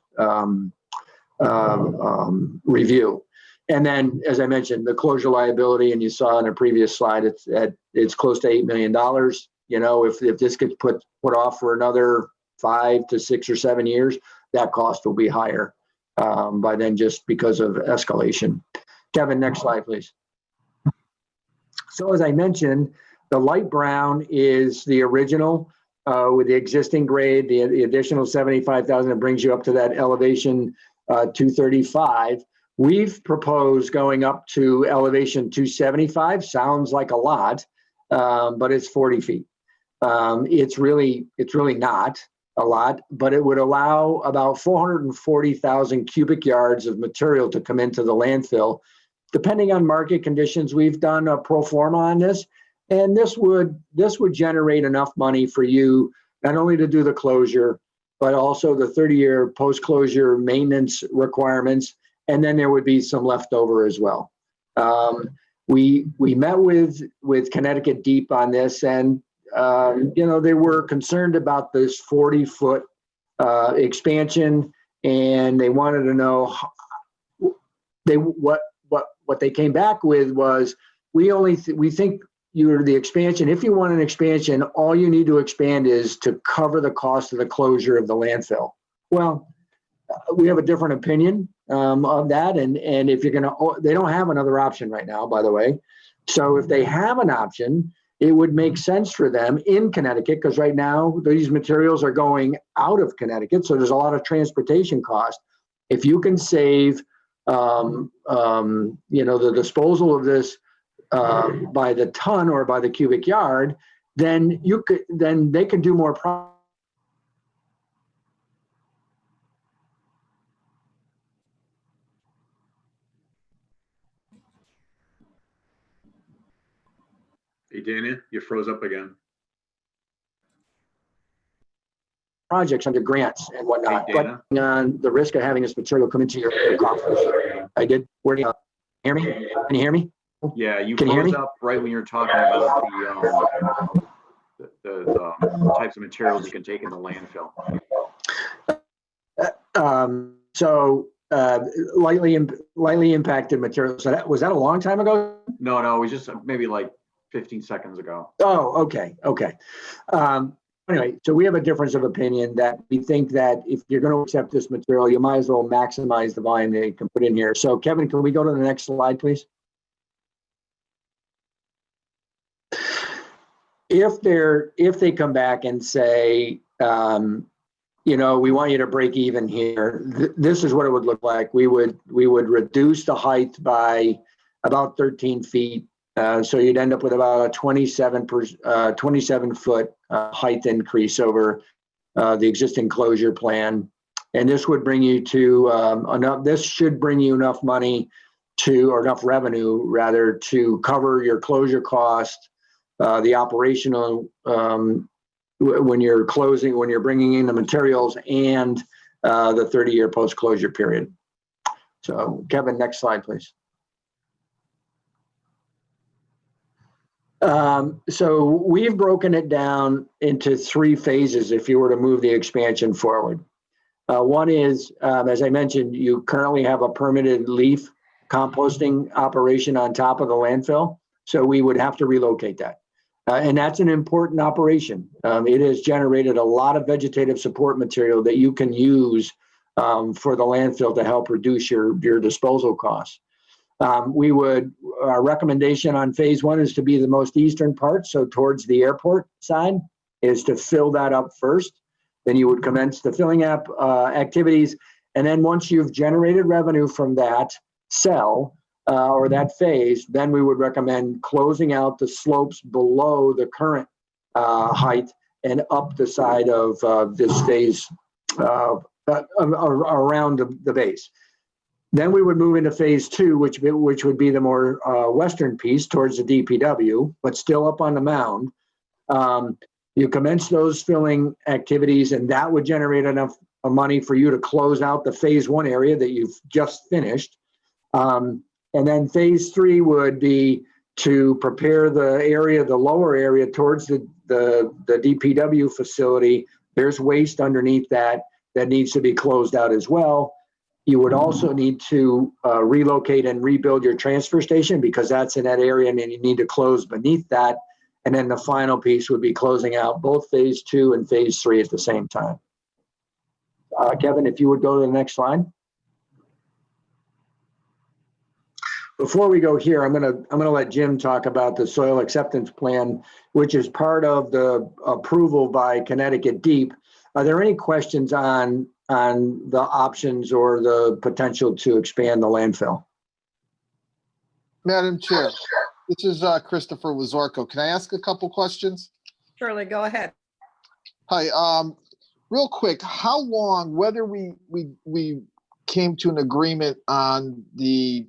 review. And then, as I mentioned, the closure liability, and you saw in a previous slide, it's close to $8 million. If this gets put off for another 5 to 6 or 7 years, that cost will be higher by then, just because of escalation. Kevin, next slide, please. So as I mentioned, the light brown is the original with the existing grade, the additional 75,000, it brings you up to that elevation 235. We've proposed going up to elevation 275. Sounds like a lot, but it's 40 feet. It's really not a lot, but it would allow about 440,000 cubic yards of material to come into the landfill. Depending on market conditions, we've done a pro forma on this, and this would generate enough money for you not only to do the closure, but also the 30-year post-closure maintenance requirements. And then there would be some leftover as well. We met with Connecticut Deep on this, and they were concerned about this 40-foot expansion, and they wanted to know what they came back with was we think the expansion. If you want an expansion, all you need to expand is to cover the cost of the closure of the landfill. Well, we have a different opinion of that, and if you're they don't have another option right now, by the way. So if they have an option, it would make sense for them in Connecticut, because right now these materials are going out of Connecticut, so there's a lot of transportation cost. If you can save, the disposal of this by the ton or by the cubic yard, then they can do more. Hey, Dana, you froze up again. Projects under grants and whatnot, Hey, but on the risk of having this material come into your coffers. I did. Where do you hear me? Can you hear me? Yeah, you Can you hear froze me? up right when you were talking about the types of materials you can take in the landfill. Lightly impacted materials. So was that a long time ago? No, it was just maybe like 15 seconds ago. Oh, okay. Anyway, so we have a difference of opinion that we think that if you're going to accept this material, you might as well maximize the volume that you can put in here. So Kevin, can we go to the next slide, please? If they come back and say, we want you to break even here, this is what it would look like. We would reduce the height by about 13 feet. So you'd end up with about a 27 foot height increase over the existing closure plan. And this would bring you to this should bring you enough money or enough revenue rather to cover your closure cost, the operational, when you're closing, when you're bringing in the materials, and the 30-year post-closure period. So Kevin, next slide, please. So we've broken it down into 3 phases if you were to move the expansion forward. One is, as I mentioned, you currently have a permitted leaf composting operation on top of the landfill. So we would have to relocate that. And that's an important operation. It has generated a lot of vegetative support material that you can use for the landfill to help reduce your disposal costs. Our recommendation on phase one is to be the most eastern part. So towards the airport side is to fill that up first. Then you would commence the filling up activities. And then once you've generated revenue from that cell or that phase, then we would recommend closing out the slopes below the current height and up the side of this phase around the base. Then we would move into phase two, which would be the more western piece towards the DPW, but still up on the mound. You commence those filling activities, and that would generate enough money for you to close out the phase one area that you've just finished. And then phase three would be to prepare the area, the lower area towards the DPW facility. There's waste underneath that needs to be closed out as well. You would also need to relocate and rebuild your transfer station because that's in that area and then you need to close beneath that. And then the final piece would be closing out both phase two and phase three at the same time. Kevin, if you would go to the next slide. Before we go here, I'm gonna let Jim talk about the soil acceptance plan, which is part of the approval by Connecticut Deep. Are there any questions on the options or the potential to expand the landfill? Madam Chair, this is Christopher Wazorko. Can I ask a couple questions? Surely, go ahead. Hi, real quick, how long, whether we came to an agreement on the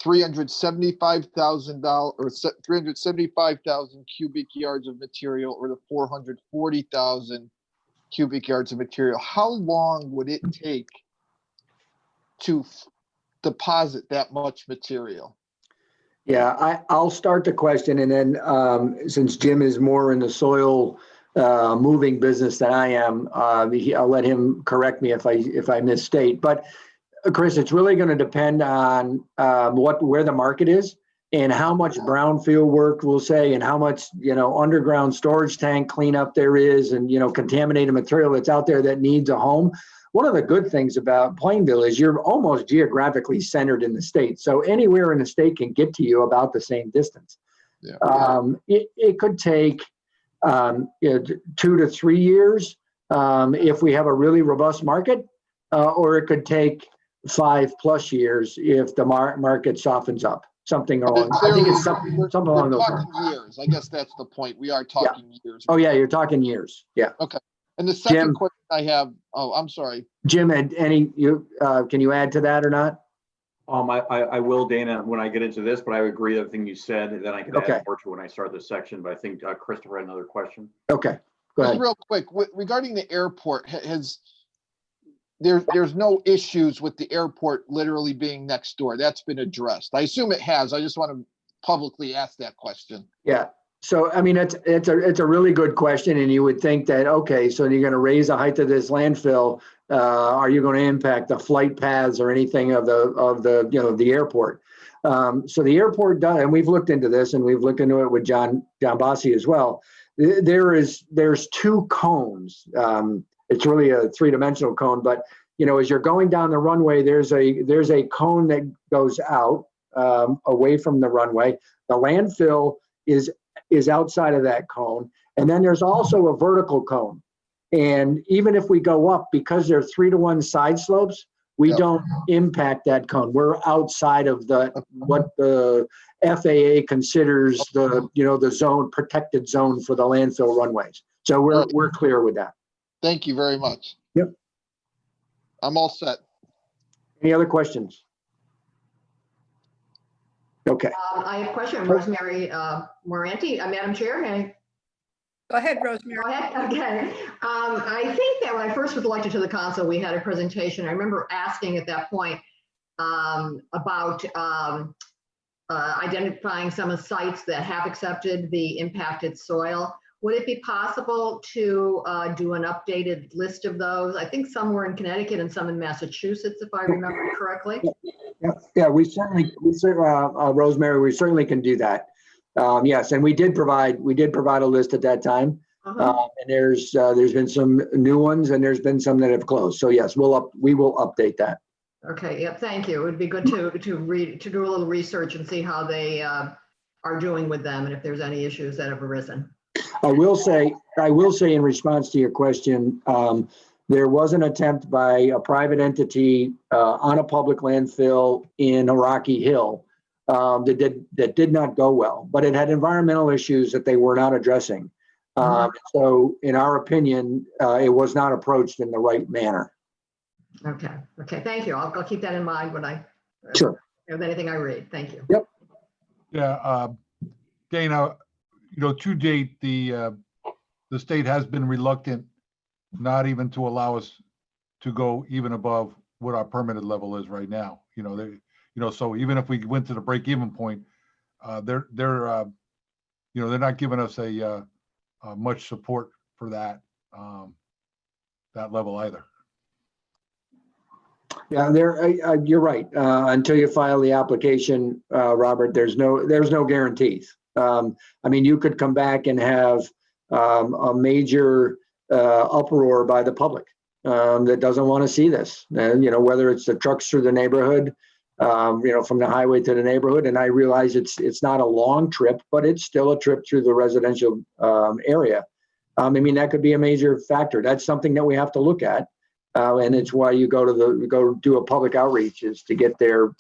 $375,000 or 375,000 cubic yards of material or the 440,000 cubic yards of material, how long would it take to deposit that much material? Yeah, I'll start the question, and then since Jim is more in the soil moving business than I am, I'll let him correct me if I misstate. But Chris, it's really going to depend on where the market is and how much brownfield work we'll say, and how much underground storage tank cleanup there is, and contaminated material that's out there that needs a home. One of the good things about Plainville is you're almost geographically centered in the state. So anywhere in the state can get to you about the same distance. Yeah. It could take 2 to 3 years if we have a really robust market, or it could take 5+ years if the market softens up. Something along. I think it's something along those lines. Years. I guess that's the point. We are talking years. Oh yeah, you're talking years. Yeah. Okay. And the second question I have. Oh, I'm sorry. Jim, can you add to that or not? I will, Dana, when I get into this, but I agree with everything you said, and then I can add more to when I start this section. But I think Christopher had another question. Okay. Go ahead. Just real quick, regarding the airport, there's no issues with the airport literally being next door. That's been addressed. I assume it has. I just want to publicly ask that question. Yeah. So, I mean, it's a really good question, and you would think that, okay, so you're going to raise the height of this landfill. Are you going to impact the flight paths or anything of the airport? So the airport does, and we've looked into this, and we've looked into it with John Bossi as well. There's 2 cones. It's really a 3-dimensional cone, but as you're going down the runway, there's a cone that goes out away from the runway. The landfill is outside of that cone, and then there's also a vertical cone. And even if we go up, because they're 3-to-1 side slopes, we don't impact that cone. We're outside of what the FAA considers the zone, protected zone for the landfill runways. So we're clear with that. Thank you very much. Yep. I'm all set. Any other questions? Okay. I have a question, Rosemary Moranti, Madam Chair. Go ahead, Rosemary. Go ahead. Okay. I think that when I first was elected to the council, we had a presentation. I remember asking at that point about identifying some of the sites that have accepted the impacted soil. Would it be possible to do an updated list of those? I think some were in Connecticut and some in Massachusetts, if I remember correctly. Yeah, Rosemary, we certainly can do that. Yes, and we did provide a list at that time. And there's been some new ones and there's been some that have closed. So yes, we will update that. Okay, yeah, thank you. It would be good to do a little research and see how they are doing with them and if there's any issues that have arisen. I will say in response to your question, there was an attempt by a private entity on a public landfill in Rocky Hill that did not go well, but it had environmental issues that they were not addressing. So in our opinion, it was not approached in the right manner. Okay, thank you. I'll keep that in mind when I with anything I read. Thank you. Yep. Yeah, Dana, to date, the state has been reluctant not even to allow us to go even above what our permitted level is right now. So even if we went to the break-even point, they're not giving us a much support for that level either. Yeah, you're right. Until you file the application, Robert, there's no guarantees. You could come back and have a major uproar by the public that doesn't want to see this. And whether it's the trucks through the neighborhood, from the highway to the neighborhood. And I realize it's not a long trip, but it's still a trip through the residential area. That could be a major factor. That's something that we have to look at. And it's why you go do a public outreach, is to get their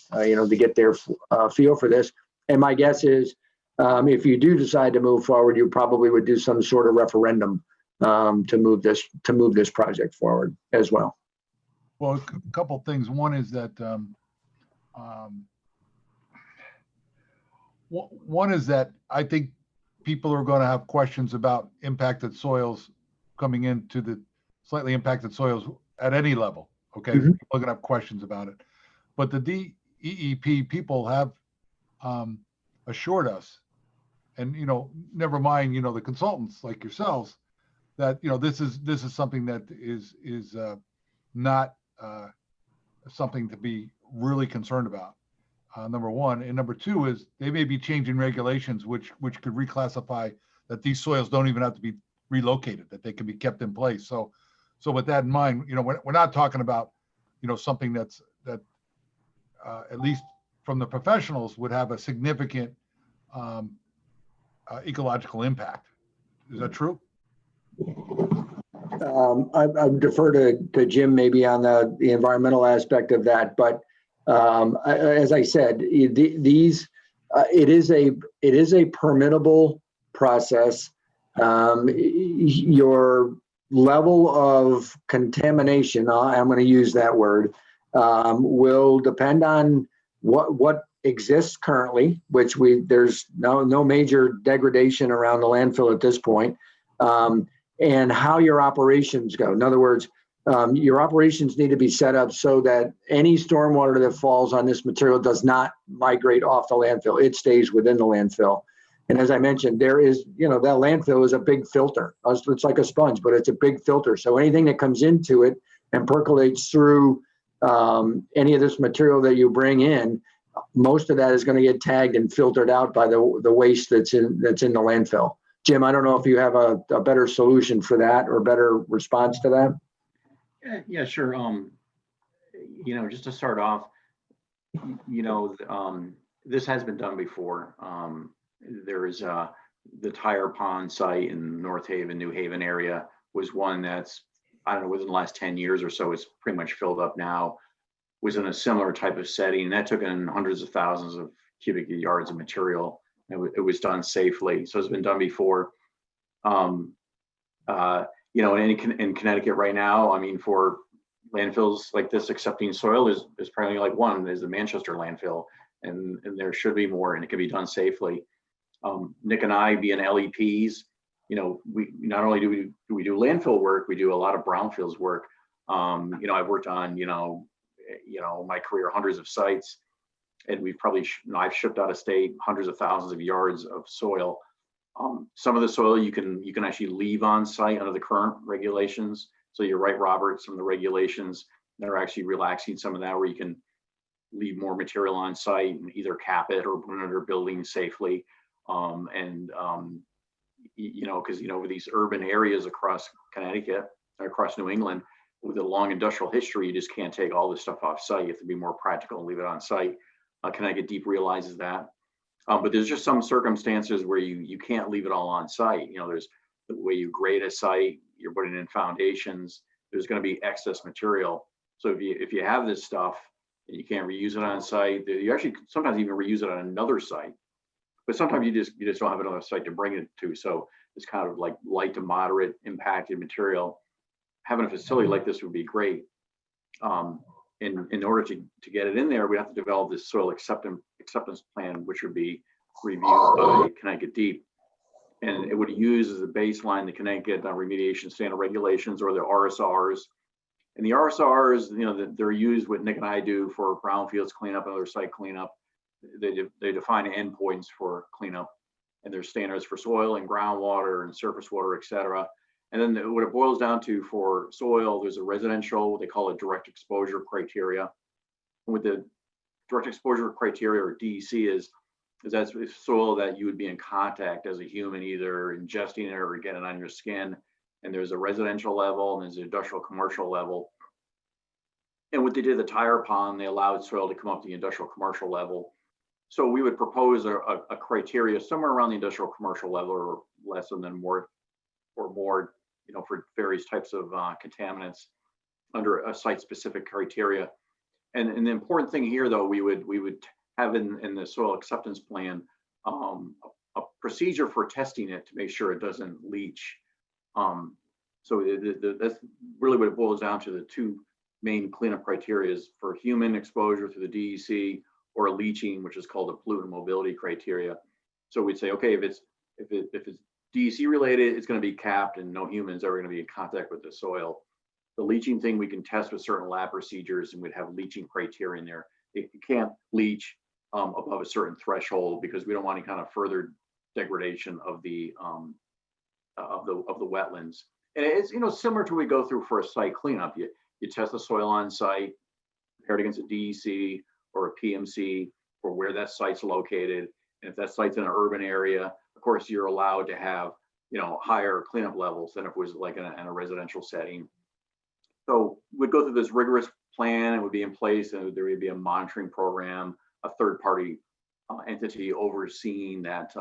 feel for this. And my guess is, if you do decide to move forward, you probably would do some sort of referendum to move this project forward as well. Well, a couple things. One is that I think people are going to have questions about impacted soils coming into the slightly impacted soils at any level. Okay, people are going to have questions about it, but the DEEP people have assured us, and never mind the consultants like yourselves, that this is something that is not something to be really concerned about. Number one, and number two is they may be changing regulations which could reclassify that these soils don't even have to be relocated, that they can be kept in place. So with that in mind, we're not talking about something that at least from the professionals would have a significant ecological impact. Is that true? I defer to Jim maybe on the environmental aspect of that, but as I said, it is a permittable process. Your level of contamination, I'm going to use that word, will depend on what exists currently, which there's no major degradation around the landfill at this point, and how your operations go. In other words, your operations need to be set up so that any stormwater that falls on this material does not migrate off the landfill. It stays within the landfill. And as I mentioned, there is, that landfill is a big filter. It's like a sponge, but it's a big filter. So anything that comes into it and percolates through any of this material that you bring in, most of that is going to get tagged and filtered out by the waste that's in the landfill. Jim, I don't know if you have a better solution for that or better response to that. Yeah, sure. Just to start off, this has been done before. There is the Tire Pond site in North Haven, New Haven area was one that's, I don't know, within the last 10 years or so, it's pretty much filled up now, was in a similar type of setting. That took in hundreds of thousands of cubic yards of material. It was done safely. So it's been done before. In Connecticut right now, for landfills like this accepting soil is probably like one. There's the Manchester landfill, and there should be more, and it can be done safely. Nick and I, being LEPs, we not only do we do landfill work, we do a lot of brownfields work. I've worked on my career hundreds of sites, and we've probably I've shipped out of state hundreds of thousands of yards of soil. Some of the soil you can actually leave on site under the current regulations. So you're right, Robert, some of the regulations, they're actually relaxing some of that where you can leave more material on site and either cap it or put it under buildings safely. Because with these urban areas across Connecticut, across New England, with a long industrial history, you just can't take all this stuff off site. You have to be more practical and leave it on site. Connecticut Deep realizes that. But there's just some circumstances where you can't leave it all on site. There's the way you grade a site, you're putting in foundations, there's going to be excess material. So if you have this stuff and you can't reuse it on site, you actually sometimes even reuse it on another site. But sometimes you just don't have another site to bring it to. So it's kind of like light to moderate impacted material. Having a facility like this would be great. In order to get it in there, we have to develop this soil acceptance plan, which would be reviewed by Connecticut Deep. And it would use as a baseline the Connecticut remediation standard regulations, or the RSRs. And the RSRs, they're used what Nick and I do for brownfields cleanup and other site cleanup. They define endpoints for cleanup, and there's standards for soil and groundwater and surface water, et cetera. And then what it boils down to for soil, there's a residential, they call it direct exposure criteria. And with the direct exposure criteria, or DEC, is that's soil that you would be in contact as a human, either ingesting it or getting it on your skin. And there's a residential level and there's an industrial commercial level. And what they did, the tire pond, they allowed soil to come up to the industrial commercial level. So we would propose a criteria somewhere around the industrial commercial level, or less, and then more, or more, for various types of contaminants under a site-specific criteria. And the important thing here, though, we would have in the soil acceptance plan a procedure for testing it to make sure it doesn't leach. So that's really what it boils down to. The two main cleanup criteria is for human exposure through the DEC, or leaching, which is called the pollutant mobility criteria. So we'd say, okay, if it's DEC related, it's going to be capped and no humans are going to be in contact with the soil. The leaching thing we can test with certain lab procedures, and we'd have leaching criteria in there. It can't leach above a certain threshold, because we don't want any kind of further degradation of the wetlands. And it's similar to what we go through for a site cleanup. You test the soil on site, compared against a DEC or a PMC for where that site's located. And if that site's in an urban area, of course, you're allowed to have higher cleanup levels than if it was like in a residential setting. So we'd go through this rigorous plan. It would be in place, and there would be a monitoring program, a third-party entity overseeing that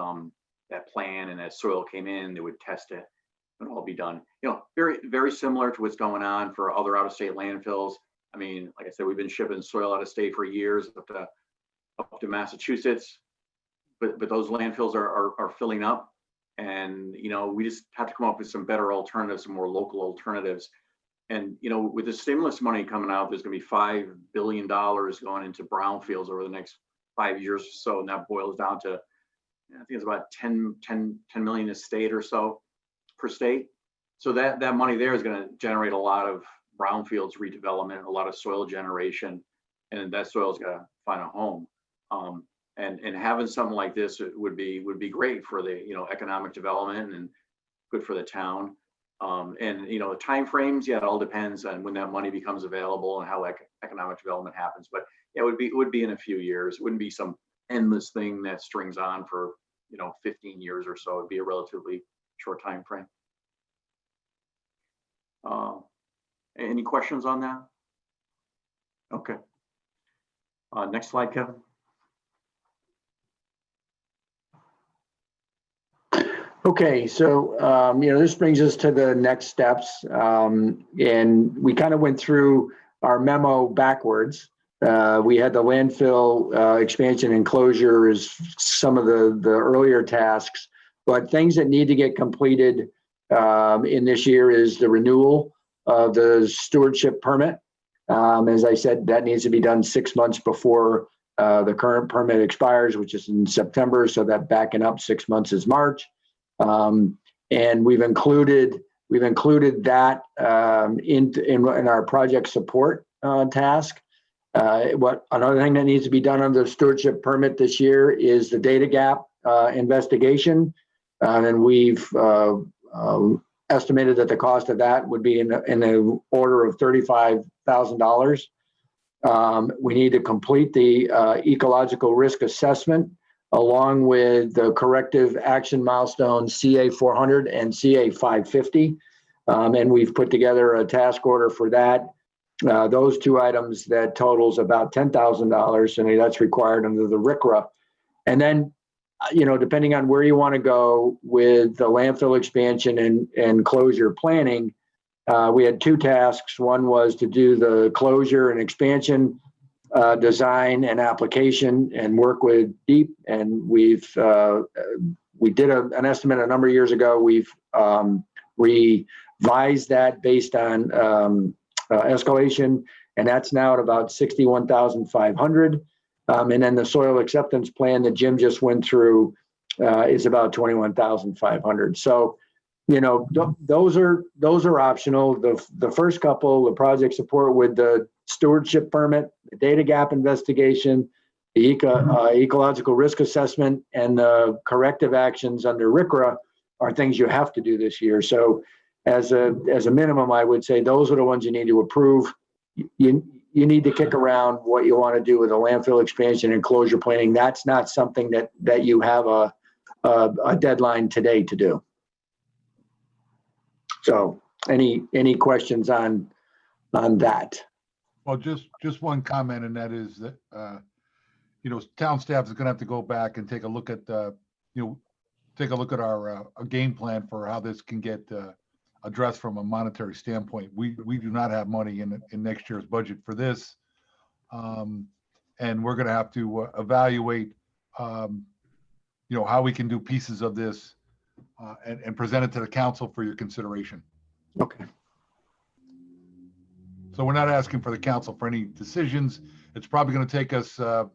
plan, and as soil came in, they would test it. It would all be done. Very, very similar to what's going on for other out-of-state landfills. I mean, like I said, we've been shipping soil out of state for years up to Massachusetts, but those landfills are filling up, and we just have to come up with some better alternatives, some more local alternatives. And with the stimulus money coming out, there's going to be $5 billion going into brownfields over the next 5 years or so, and that boils down to, I think it's about 10 million a state or so per state. So that money there is going to generate a lot of brownfields redevelopment, a lot of soil generation, and that soil is going to find a home. And having something like this would be great for the economic development and good for the town. And the timeframes, yeah, it all depends on when that money becomes available and how economic development happens. But yeah, it would be in a few years. It wouldn't be some endless thing that strings on for 15 years or so. It'd be a relatively short time frame. Any questions on that? Okay. Next slide, Kevin. Okay, so this brings us to the next steps, and we kind of went through our memo backwards. We had the landfill expansion and closure as some of the earlier tasks, but things that need to get completed in this year is the renewal of the stewardship permit. As I said, that needs to be done 6 months before the current permit expires, which is in September. So that backing up 6 months is March. And we've included that in our project support task. Another thing that needs to be done under the stewardship permit this year is the data gap investigation. And we've estimated that the cost of that would be in the order of $35,000. We need to complete the ecological risk assessment along with the corrective action milestones CA 400 and CA 550. And we've put together a task order for that. Those two items that totals about $10,000, and that's required under the RCRA. And then, depending on where you want to go with the landfill expansion and closure planning, we had two tasks. One was to do the closure and expansion design and application and work with DEEP. And we did an estimate a number of years ago. We've revised that based on escalation, and that's now at about 61,500. And then the soil acceptance plan that Jim just went through is about 21,500. So, those are optional. The first couple, the project support with the stewardship permit, the data gap investigation, the ecological risk assessment, and the corrective actions under RCRA are things you have to do this year. So as a minimum, I would say those are the ones you need to approve. You need to kick around what you want to do with the landfill expansion and closure planning. That's not something that you have a deadline today to do. So any questions on that? Well, just one comment, and that is that, town staff is going to have to go back and take a look at, take a look at our game plan for how this can get addressed from a monetary standpoint. We do not have money in next year's budget for this. And we're going to have to evaluate, how we can do pieces of this and present it to the council for your consideration. Okay. So we're not asking for the council for any decisions. It's probably going to take us, a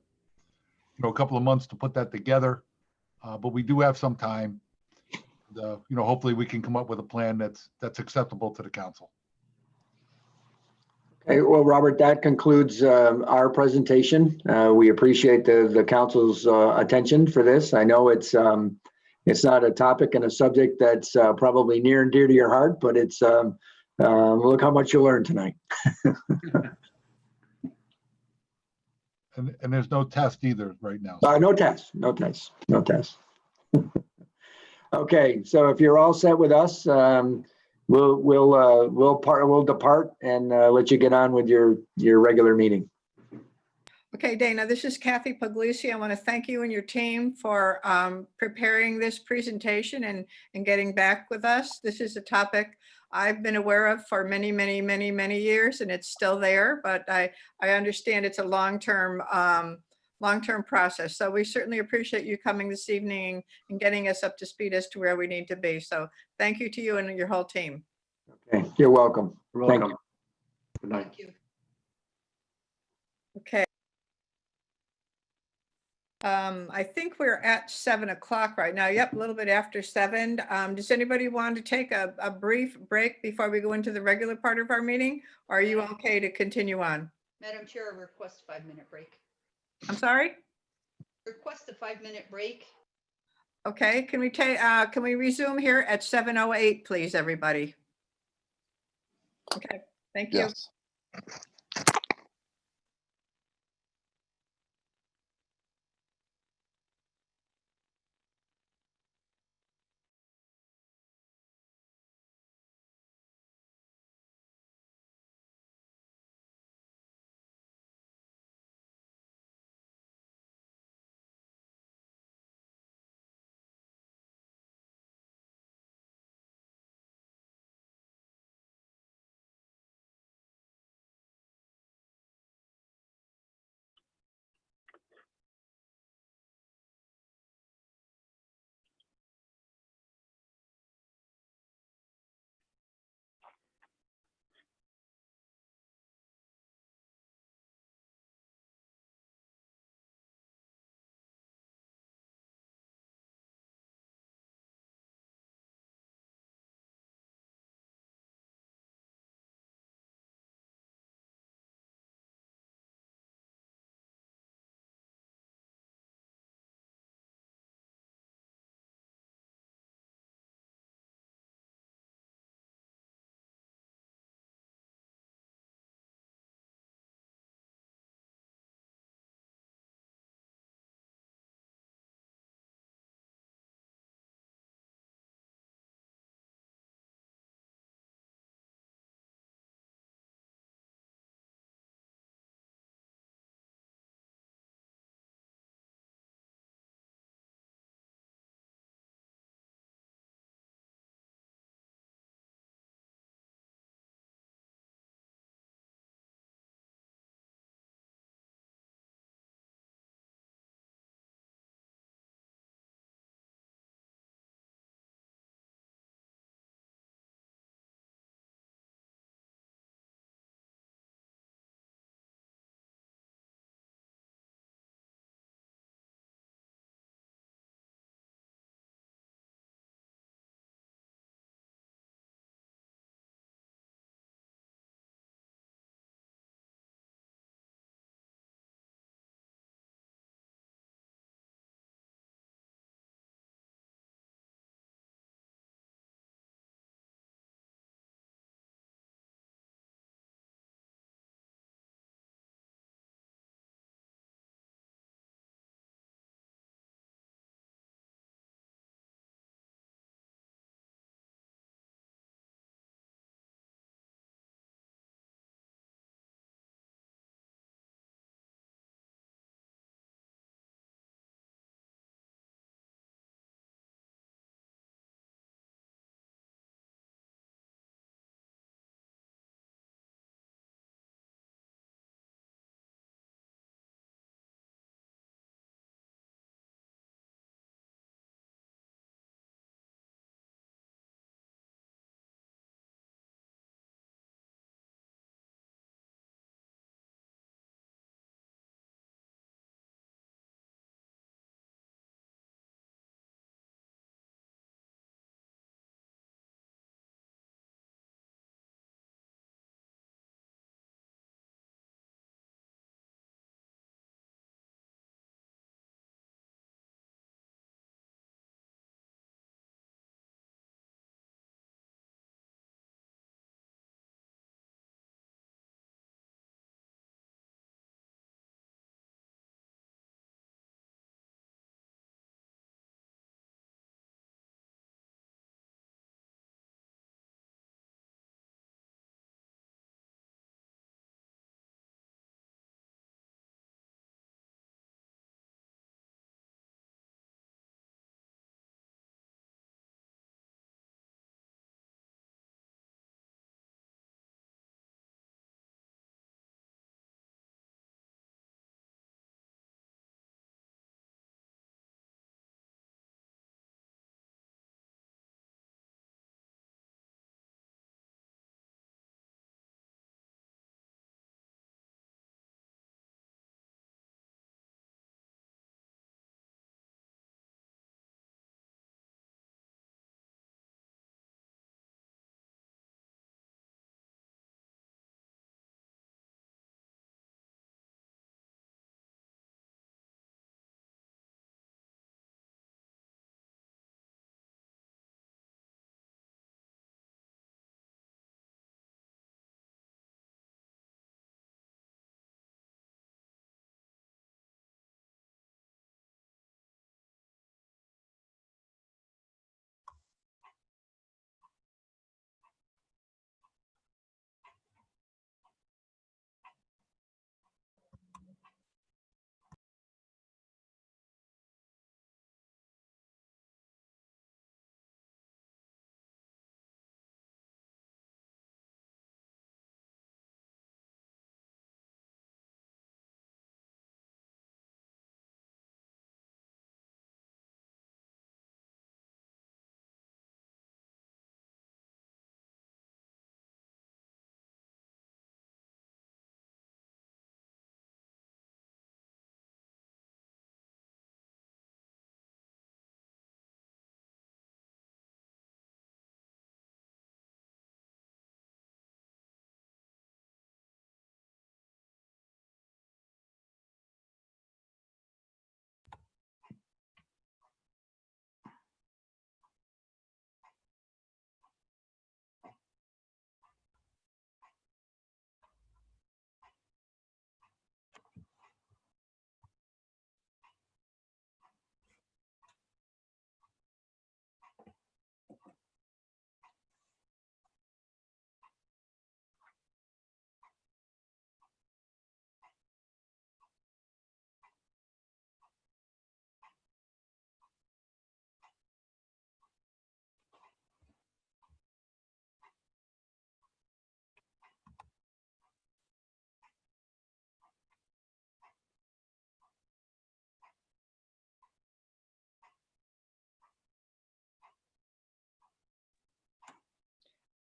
couple of months to put that together, but we do have some time. Hopefully we can come up with a plan that's acceptable to the council. Okay, well, Robert, that concludes our presentation. We appreciate the council's attention for this. I know it's not a topic and a subject that's probably near and dear to your heart, but it's look how much you learned tonight. And there's no test either right now. No test. Okay, so if you're all set with us, we'll depart and let you get on with your regular meeting. Okay, Dana, this is Kathy Puglisi. I want to thank you and your team for preparing this presentation and getting back with us. This is a topic I've been aware of for many, many, many, many years, and it's still there, but I understand it's a long-term process. So we certainly appreciate you coming this evening and getting us up to speed as to where we need to be. So thank you to you and your whole team. Okay, you're welcome. You're Thank welcome. you. Good night. Thank you. Okay. I think we're at 7 o'clock right now. Yep, a little bit after 7. Does anybody want to take a brief break before we go into the regular part of our meeting? Or are you okay to continue on? Madam Chair, request a 5-minute break. I'm sorry? Request a 5-minute break. Okay, can we resume here at 7:08, please, everybody? Okay, thank you. Yes.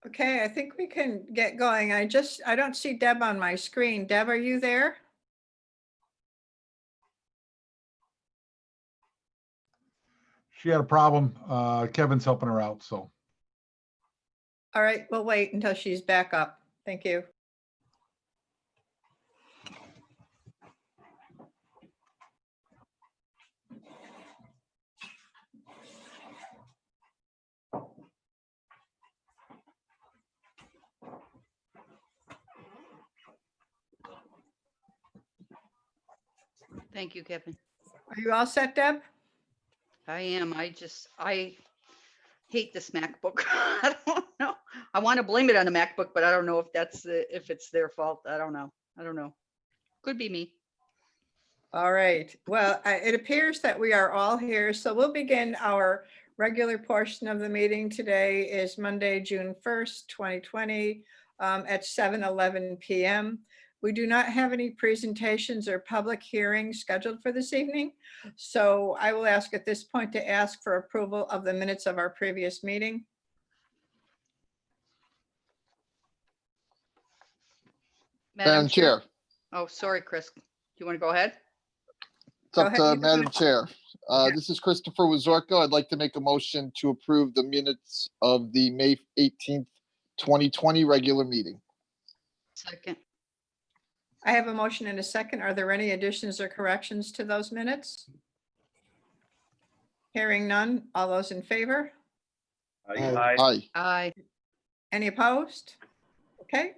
Okay, I think we can get going. I don't see Deb on my screen. Deb, are you there? She had a problem. Kevin's helping her out, so. All right, we'll wait until she's back up. Thank you. Thank you, Kevin. Are you all set, Deb? I am. I hate this MacBook. I don't know. I want to blame it on the MacBook, but I don't know if it's their fault. I don't know. Could be me. All right. Well, it appears that we are all here. So we'll begin our regular portion of the meeting. Today is Monday, June 1st, 2020 at 7:11 p.m. We do not have any presentations or public hearings scheduled for this evening. So I will ask at this point to ask for approval of the minutes of our previous meeting. Madam Chair. Oh, sorry, Chris. Do you want to go ahead? It's up Go to ahead. Madam Chair. This is Christopher Wazorko. I'd like to make a motion to approve the minutes of the May 18th, 2020 regular meeting. Second. I have a motion and a second. Are there any additions or corrections to those minutes? Hearing none. All those in favor? Aye. Aye. Aye. Any opposed? Okay,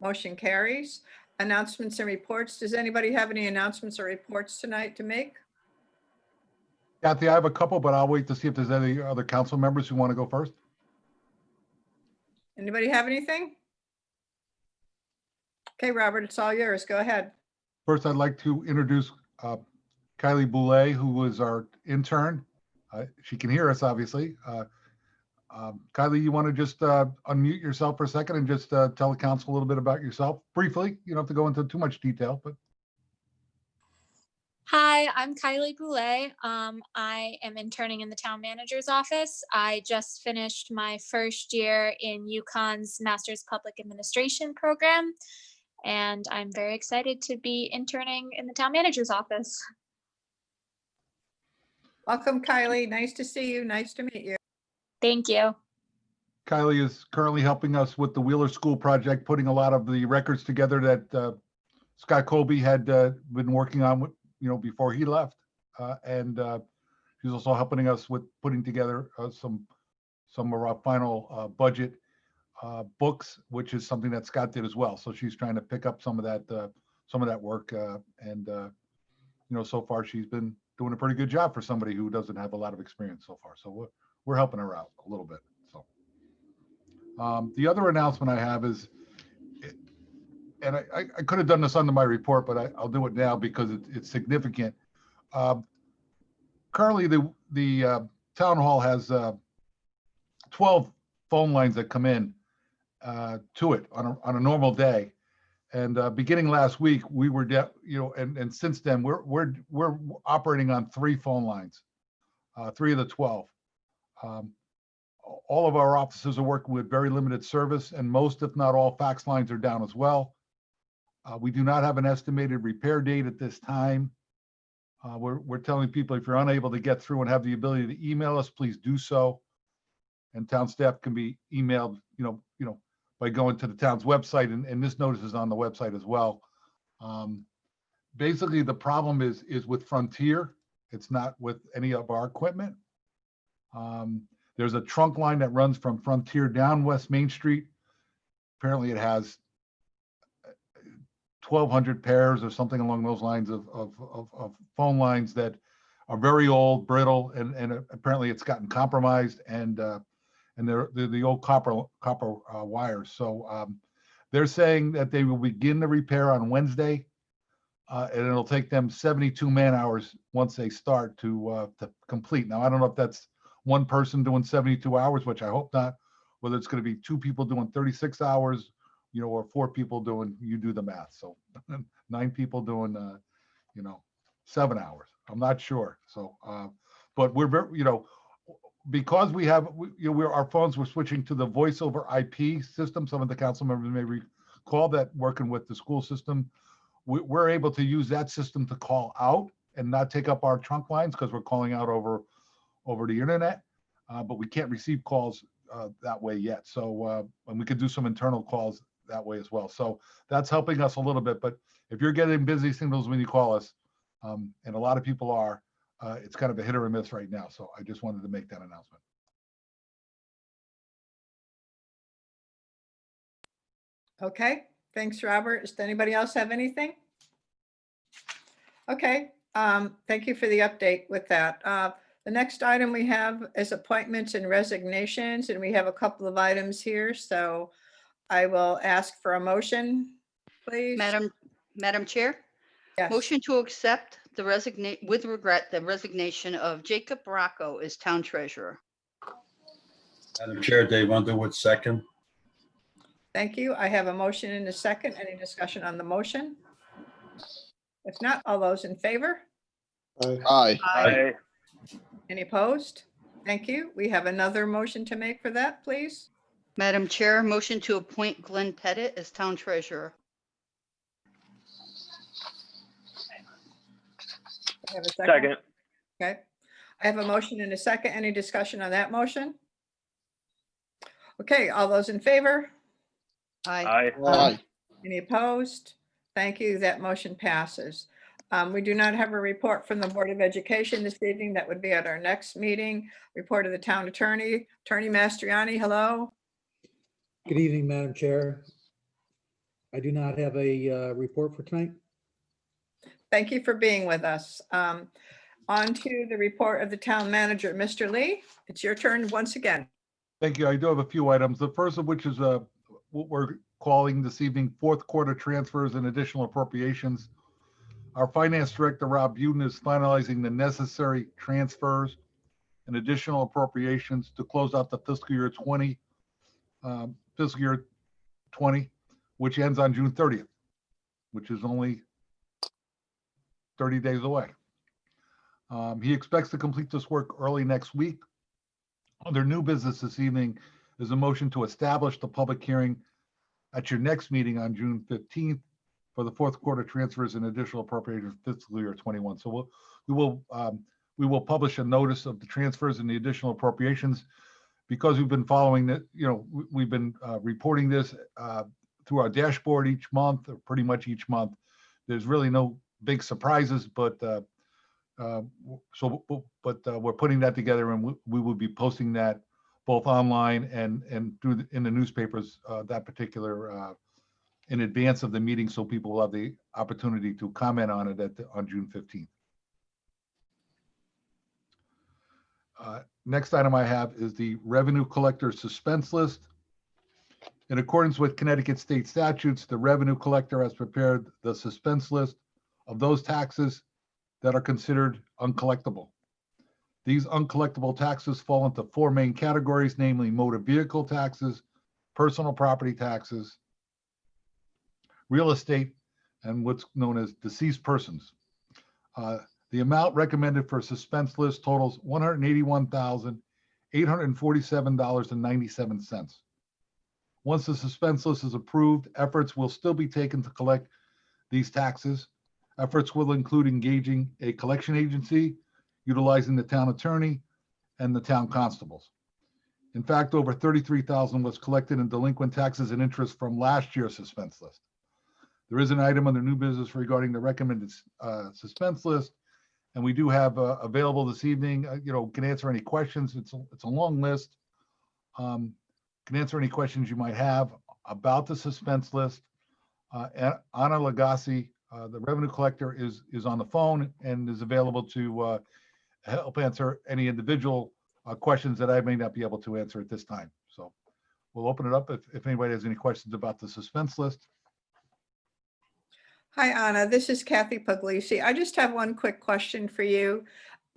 motion carries. Announcements and reports. Does anybody have any announcements or reports tonight to make? Kathy, I have a couple, but I'll wait to see if there's any other council members who want to go first. Anybody have anything? Okay, Robert, it's all yours. Go ahead. First, I'd like to introduce Kylie Boulay, who was our intern. She can hear us, obviously. Kylie, you want to just unmute yourself for a second and just tell the council a little bit about yourself briefly? You don't have to go into too much detail, but. Hi, I'm Kylie Boulay. I am interning in the town manager's office. I just finished my first year in UConn's Master's Public Administration program, and I'm very excited to be interning in the town manager's office. Welcome, Kylie. Nice to see you. Nice to meet you. Thank you. Kylie is currently helping us with the Wheeler School project, putting a lot of the records together that Scott Colby had been working on, before he left. And she's also helping us with putting together some of our final budget books, which is something that Scott did as well. So she's trying to pick up some of that work. So far she's been doing a pretty good job for somebody who doesn't have a lot of experience so far. So we're helping her out a little bit. So the other announcement I have is, and I could have done this under my report, but I'll do it now because it's significant. Currently, the town hall has 12 phone lines that come in to it on a normal day, and beginning last week, we were, and since then we're operating on 3 phone lines, 3 of the 12. All of our offices are working with very limited service, and most, if not all, fax lines are down as well. We do not have an estimated repair date at this time. We're telling people if you're unable to get through and have the ability to email us, please do so. And town staff can be emailed, by going to the town's website, and this notice is on the website as well. Basically, the problem is with Frontier. It's not with any of our equipment. There's a trunk line that runs from Frontier down West Main Street. Apparently, it has 1,200 pairs or something along those lines of phone lines that are very old, brittle, and apparently it's gotten compromised, and they're the old copper wires. So they're saying that they will begin the repair on Wednesday, and it'll take them 72 man hours once they start to complete. Now, I don't know if that's one person doing 72 hours, which I hope not, whether it's going to be 2 people doing 36 hours, or 4 people doing, you do the math. So 9 people doing, 7 hours. I'm not sure. So, but we're very, because we have, our phones were switching to the voice over IP system. Some of the council members may recall that working with the school system, we're able to use that system to call out and not take up our trunk lines because we're calling out over the internet. But we can't receive calls that way yet. So, and we could do some internal calls that way as well. So that's helping us a little bit. But if you're getting busy signals when you call us, and a lot of people are, it's kind of a hit or a miss right now. So I just wanted to make that announcement. Okay, thanks, Robert. Does anybody else have anything? Okay, thank you for the update with that. The next item we have is appointments and resignations, and we have a couple of items here. So I will ask for a motion, please. Madam Chair? Yes. Motion to accept the with regret, the resignation of Jacob Rocco as town treasurer. Madam Chair, Dave Underwood, second. Thank you. I have a motion and a second. Any discussion on the motion? If not, all those in favor? Aye. Aye. Any opposed? Thank you. We have another motion to make for that, please. Madam Chair, motion to appoint Glenn Pettit as town treasurer. I have a Second. Okay. I have a motion and a second. Any discussion on that motion? Okay, all those in favor? Aye. Aye. Any opposed? Thank you. That motion passes. We do not have a report from the Board of Education this evening. That would be at our next meeting. Report of the town attorney, Attorney Mastriani. Hello. Good evening, Madam Chair. I do not have a report for tonight. Thank you for being with us. On to the report of the town manager, Mr. Lee. It's your turn once again. Thank you. I do have a few items. The first of which is what we're calling this evening fourth quarter transfers and additional appropriations. Our finance director, Rob Buden, is finalizing the necessary transfers and additional appropriations to close out the fiscal year 20, which ends on June 30th, which is only 30 days away. He expects to complete this work early next week. Under new business this evening is a motion to establish the public hearing at your next meeting on June 15th for the fourth quarter transfers and additional appropriations fiscal year 21. So we will publish a notice of the transfers and the additional appropriations because we've been following that. We've been reporting this through our dashboard each month, or pretty much each month. There's really no big surprises, but we're putting that together, and we will be posting that both online and in the newspapers that particular in advance of the meeting, so people will have the opportunity to comment on it on June 15th. Next item I have is the revenue collector suspense list. In accordance with Connecticut state statutes, the revenue collector has prepared the suspense list of those taxes that are considered uncollectible. These uncollectible taxes fall into four main categories, namely motor vehicle taxes, personal property taxes, real estate, and what's known as deceased persons. The amount recommended for a suspense list totals $181,847.97. Once the suspense list is approved, efforts will still be taken to collect these taxes. Efforts will include engaging a collection agency, utilizing the town attorney, and the town constables. In fact, over $33,000 was collected in delinquent taxes and interest from last year's suspense list. There is an item under new business regarding the recommended suspense list, and we do have available this evening. Can answer any questions. It's a long list. Can answer any questions you might have about the suspense list. Anna Lagasse, the revenue collector, is on the phone and is available to help answer any individual questions that I may not be able to answer at this time. So we'll open it up if anybody has any questions about the suspense list. Hi, Anna. This is Kathy Puglisi. I just have one quick question for you.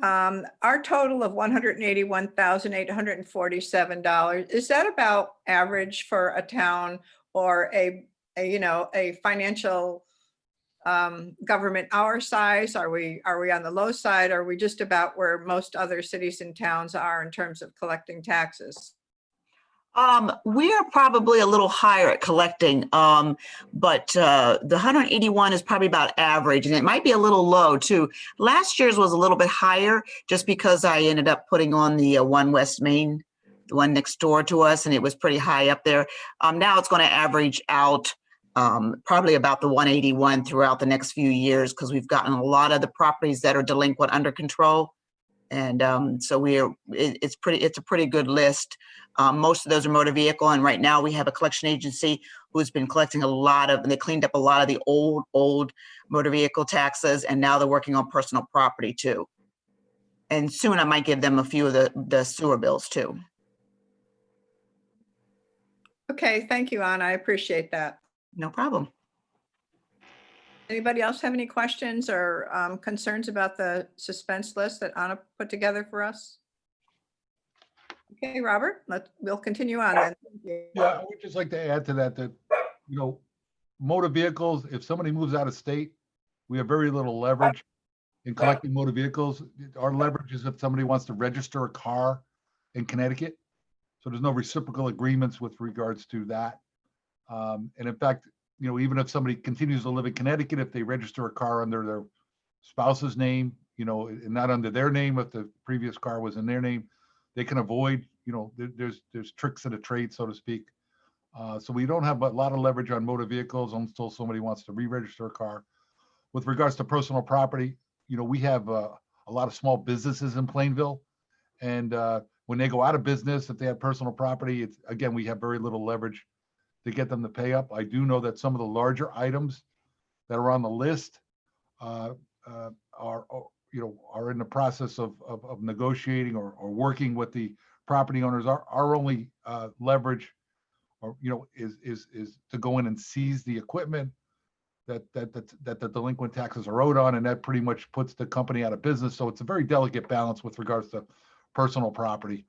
Our total of $181,847, is that about average for a town or a financial government hour size? Are we on the low side? Are we just about where most other cities and towns are in terms of collecting taxes? We are probably a little higher at collecting, but the 181 is probably about average, and it might be a little low too. Last year's was a little bit higher just because I ended up putting on the One West Main, the one next door to us, and it was pretty high up there. Now it's going to average out probably about the 181 throughout the next few years because we've gotten a lot of the properties that are delinquent under control. And so it's a pretty good list. Most of those are motor vehicle. And right now we have a collection agency who's been collecting they cleaned up a lot of the old motor vehicle taxes. And now they're working on personal property too. And soon I might give them a few of the sewer bills too. Okay, thank you, Anna. I appreciate that. No problem. Anybody else have any questions or concerns about the suspense list that Anna put together for us? Okay, Robert, we'll continue on then. Thank you. Yeah, I would just like to add to that, motor vehicles, if somebody moves out of state, we have very little leverage in collecting motor vehicles. Our leverage is if somebody wants to register a car in Connecticut. So there's no reciprocal agreements with regards to that. And in fact, even if somebody continues to live in Connecticut, if they register a car under their spouse's name, and not under their name, if the previous car was in their name, they can avoid, there's tricks of the trade, so to speak. So we don't have a lot of leverage on motor vehicles until somebody wants to re-register a car. With regards to personal property, we have a lot of small businesses in Plainville. And when they go out of business, if they have personal property, again, we have very little leverage to get them to pay up. I do know that some of the larger items that are on the list are in the process of negotiating or working with the property owners. Our only leverage, is to go in and seize the equipment that the delinquent taxes are owed on, and that pretty much puts the company out of business. So it's a very delicate balance with regards to personal property.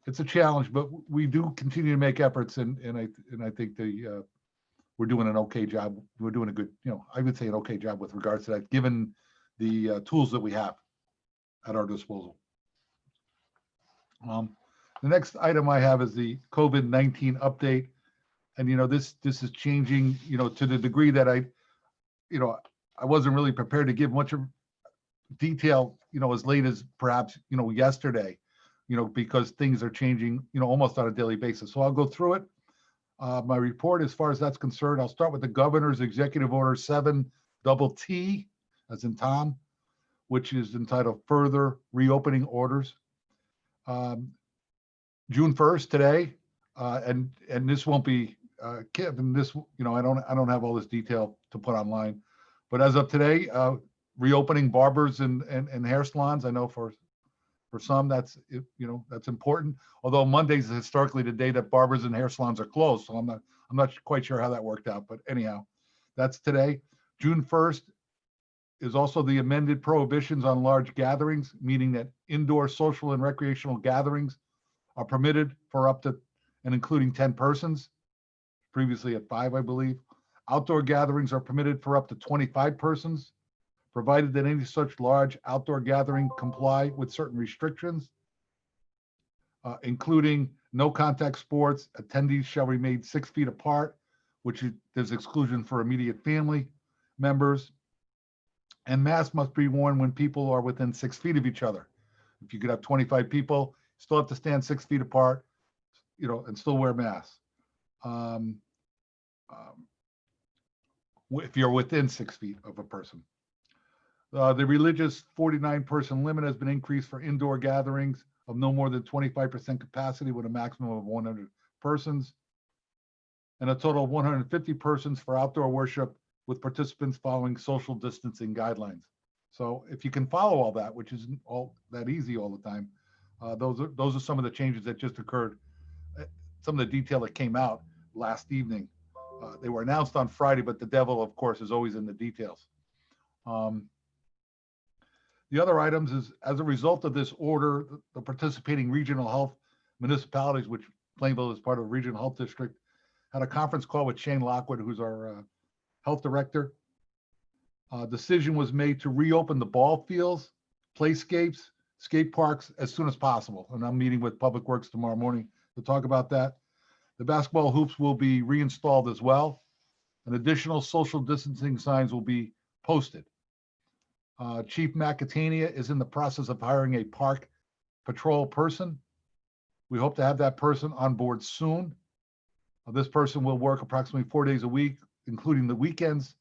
It's a challenge, but we do continue to make efforts, and I think we're doing an okay job. We're doing a good, I would say an okay job with regards to that, given the tools that we have at our disposal. The next item I have is the COVID-19 update, and this is changing, to the degree that I wasn't really prepared to give much of detail, as late as perhaps yesterday. Because things are changing, almost on a daily basis. So I'll go through it. My report, as far as that's concerned, I'll start with the governor's executive order 7TT, as in Tom, which is entitled Further Reopening Orders. June 1st today, and this won't be, Kevin, this, I don't have all this detail to put online, but as of today, reopening barbers and hair salons. I know for some, that's important. Although Mondays is historically the day that barbers and hair salons are closed, so I'm not quite sure how that worked out. But anyhow, that's today. June 1st is also the amended prohibitions on large gatherings, meaning that indoor social and recreational gatherings are permitted for up to and including 10 persons, previously at 5, I believe. Outdoor gatherings are permitted for up to 25 persons, provided that any such large outdoor gathering comply with certain restrictions, including no contact sports. Attendees shall remain 6 feet apart, there's exclusion for immediate family members, and masks must be worn when people are within 6 feet of each other. If you could have 25 people, still have to stand 6 feet apart, and still wear masks. If you're within 6 feet of a person. The religious 49-person limit has been increased for indoor gatherings of no more than 25% capacity with a maximum of 100 persons, and a total of 150 persons for outdoor worship with participants following social distancing guidelines. So if you can follow all that, which isn't all that easy all the time, those are some of the changes that just occurred. Some of the detail that came out last evening. They were announced on Friday, but the devil, of course, is always in the details. The other items is, as a result of this order, the participating regional health municipalities, which Plainville is part of a regional health district, had a conference call with Shane Lockwood, who's our health director. Decision was made to reopen the ball fields, playscapes, skate parks as soon as possible. And I'm meeting with Public Works tomorrow morning to talk about that. The basketball hoops will be reinstalled as well. And additional social distancing signs will be posted. Chief McAtania is in the process of hiring a park patrol person. We hope to have that person on board soon. This person will work approximately 4 days a week, including the weekends,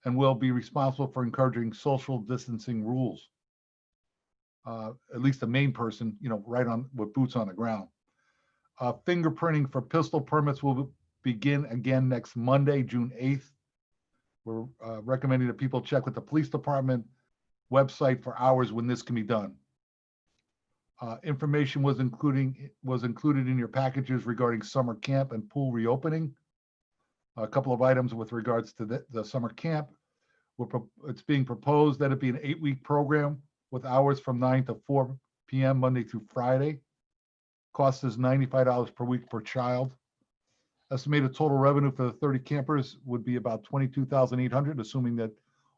and will be responsible for encouraging social distancing rules. At least the main person, right on with boots on the ground. Fingerprinting for pistol permits will begin again next Monday, June 8th. We're recommending that people check with the police department website for hours when this can be done. Information was included in your packages regarding summer camp and pool reopening. A couple of items with regards to the summer camp. It's being proposed that it be an 8-week program with hours from 9 to 4 p.m. Monday through Friday. Cost is $95 per week per child. Estimated total revenue for the 30 campers would be about $22,800, assuming that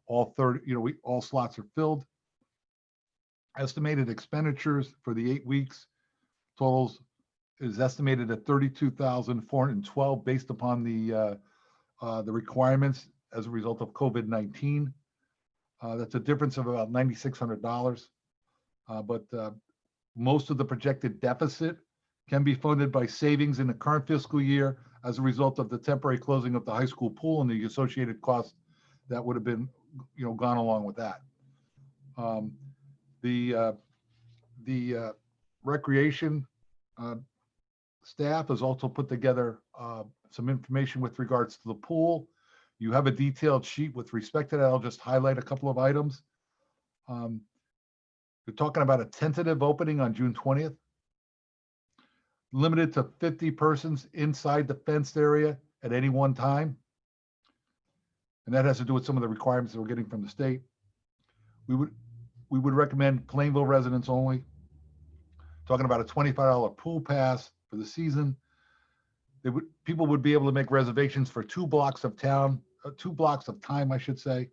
all slots are filled. Estimated expenditures for the 8 weeks totals is estimated at $32,412 based upon the requirements as a result of COVID-19. That's a difference of about $9,600. But most of the projected deficit can be funded by savings in the current fiscal year as a result of the temporary closing of the high school pool and the associated costs that would have been, gone along with that. The recreation staff has also put together some information with regards to the pool. You have a detailed sheet with respect to that. I'll just highlight a couple of items. We're talking about a tentative opening on June 20th, limited to 50 persons inside the fenced area at any one time. And that has to do with some of the requirements that we're getting from the state. We would recommend Plainville residents only. Talking about a $25 pool pass for the season. People would be able to make reservations for 2 blocks of time, I should say.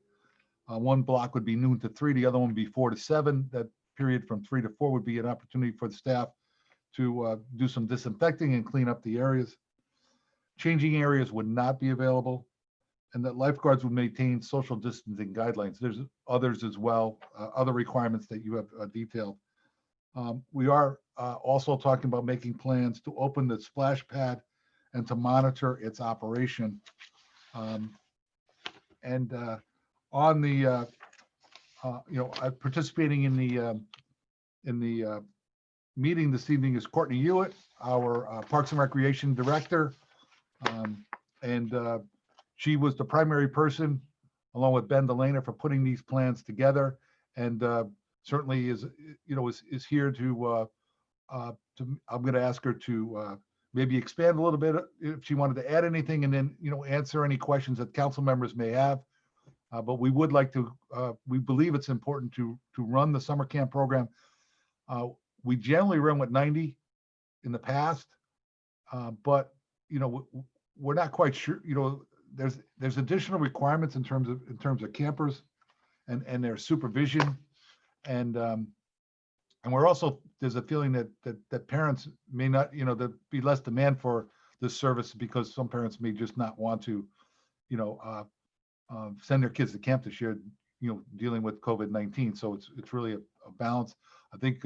One block would be noon to 3, the other one would be 4 to 7. That period from 3 to 4 would be an opportunity for the staff to do some disinfecting and clean up the areas. Changing areas would not be available, and that lifeguards would maintain social distancing guidelines. There's others as well, other requirements that you have detailed. We are also talking about making plans to open the splash pad and to monitor its operation. On the, participating in the meeting this evening is Courtney Hewitt, our Parks and Recreation Director. She was the primary person, along with Ben Delana, for putting these plans together, and certainly is here to. I'm going to ask her to maybe expand a little bit if she wanted to add anything, and then answer any questions that council members may have. But we would like to. We believe it's important to run the summer camp program. We generally run with 90 in the past, but we're not quite sure. There's additional requirements in terms of campers and their supervision, and we're also, there's a feeling that parents may not, there'd be less demand for this service because some parents may just not want to send their kids to camp this year, dealing with COVID-19. So it's really a balance. I think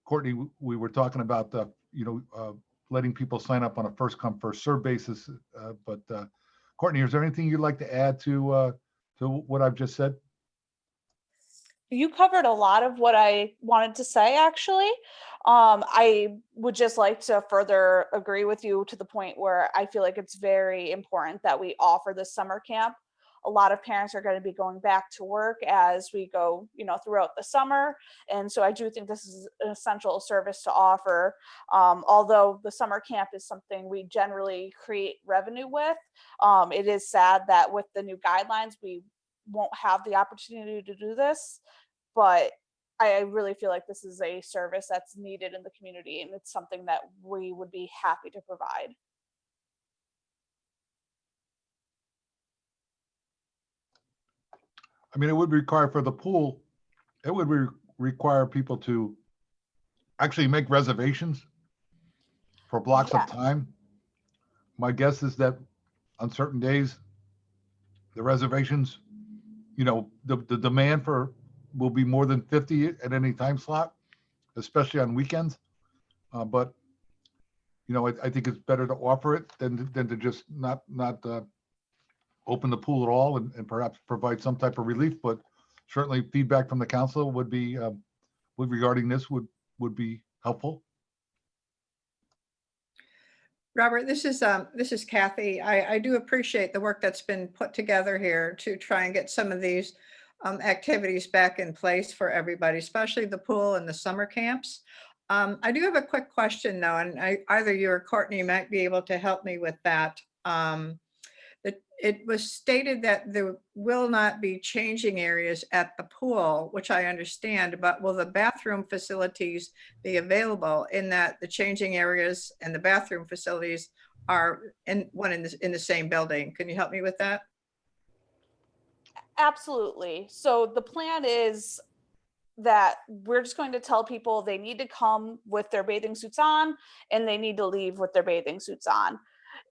Courtney, we were talking about letting people sign up on a first come first serve basis, but Courtney, is there anything you'd like to add to what I've just said? You covered a lot of what I wanted to say, actually. I would just like to further agree with you to the point where I feel like it's very important that we offer this summer camp. A lot of parents are going to be going back to work as we go, throughout the summer. And so I do think this is an essential service to offer. Although the summer camp is something we generally create revenue with, it is sad that with the new guidelines, we won't have the opportunity to do this. But I really feel like this is a service that's needed in the community, and it's something that we would be happy to provide. I mean, it would require for the pool, it would require people to actually make reservations for blocks of time. My guess is that on certain days, the reservations, you know, the demand for will be more than 50 at any time slot, especially on weekends. But, you know, I think it's better to offer it than to just not open the pool at all and perhaps provide some type of relief. But certainly feedback from the council would be, regarding this would be helpful. Robert, this is Kathy. I do appreciate the work that's been put together here to try and get some of these activities back in place for everybody, especially the pool and the summer camps. I do have a quick question though, and either you or Courtney might be able to help me with that. It was stated that there will not be changing areas at the pool, which I understand, but will the bathroom facilities be available in that the changing areas and the bathroom facilities are in the same building? Can you help me with that? Absolutely. So the plan is that we're just going to tell people they need to come with their bathing suits on and they need to leave with their bathing suits on.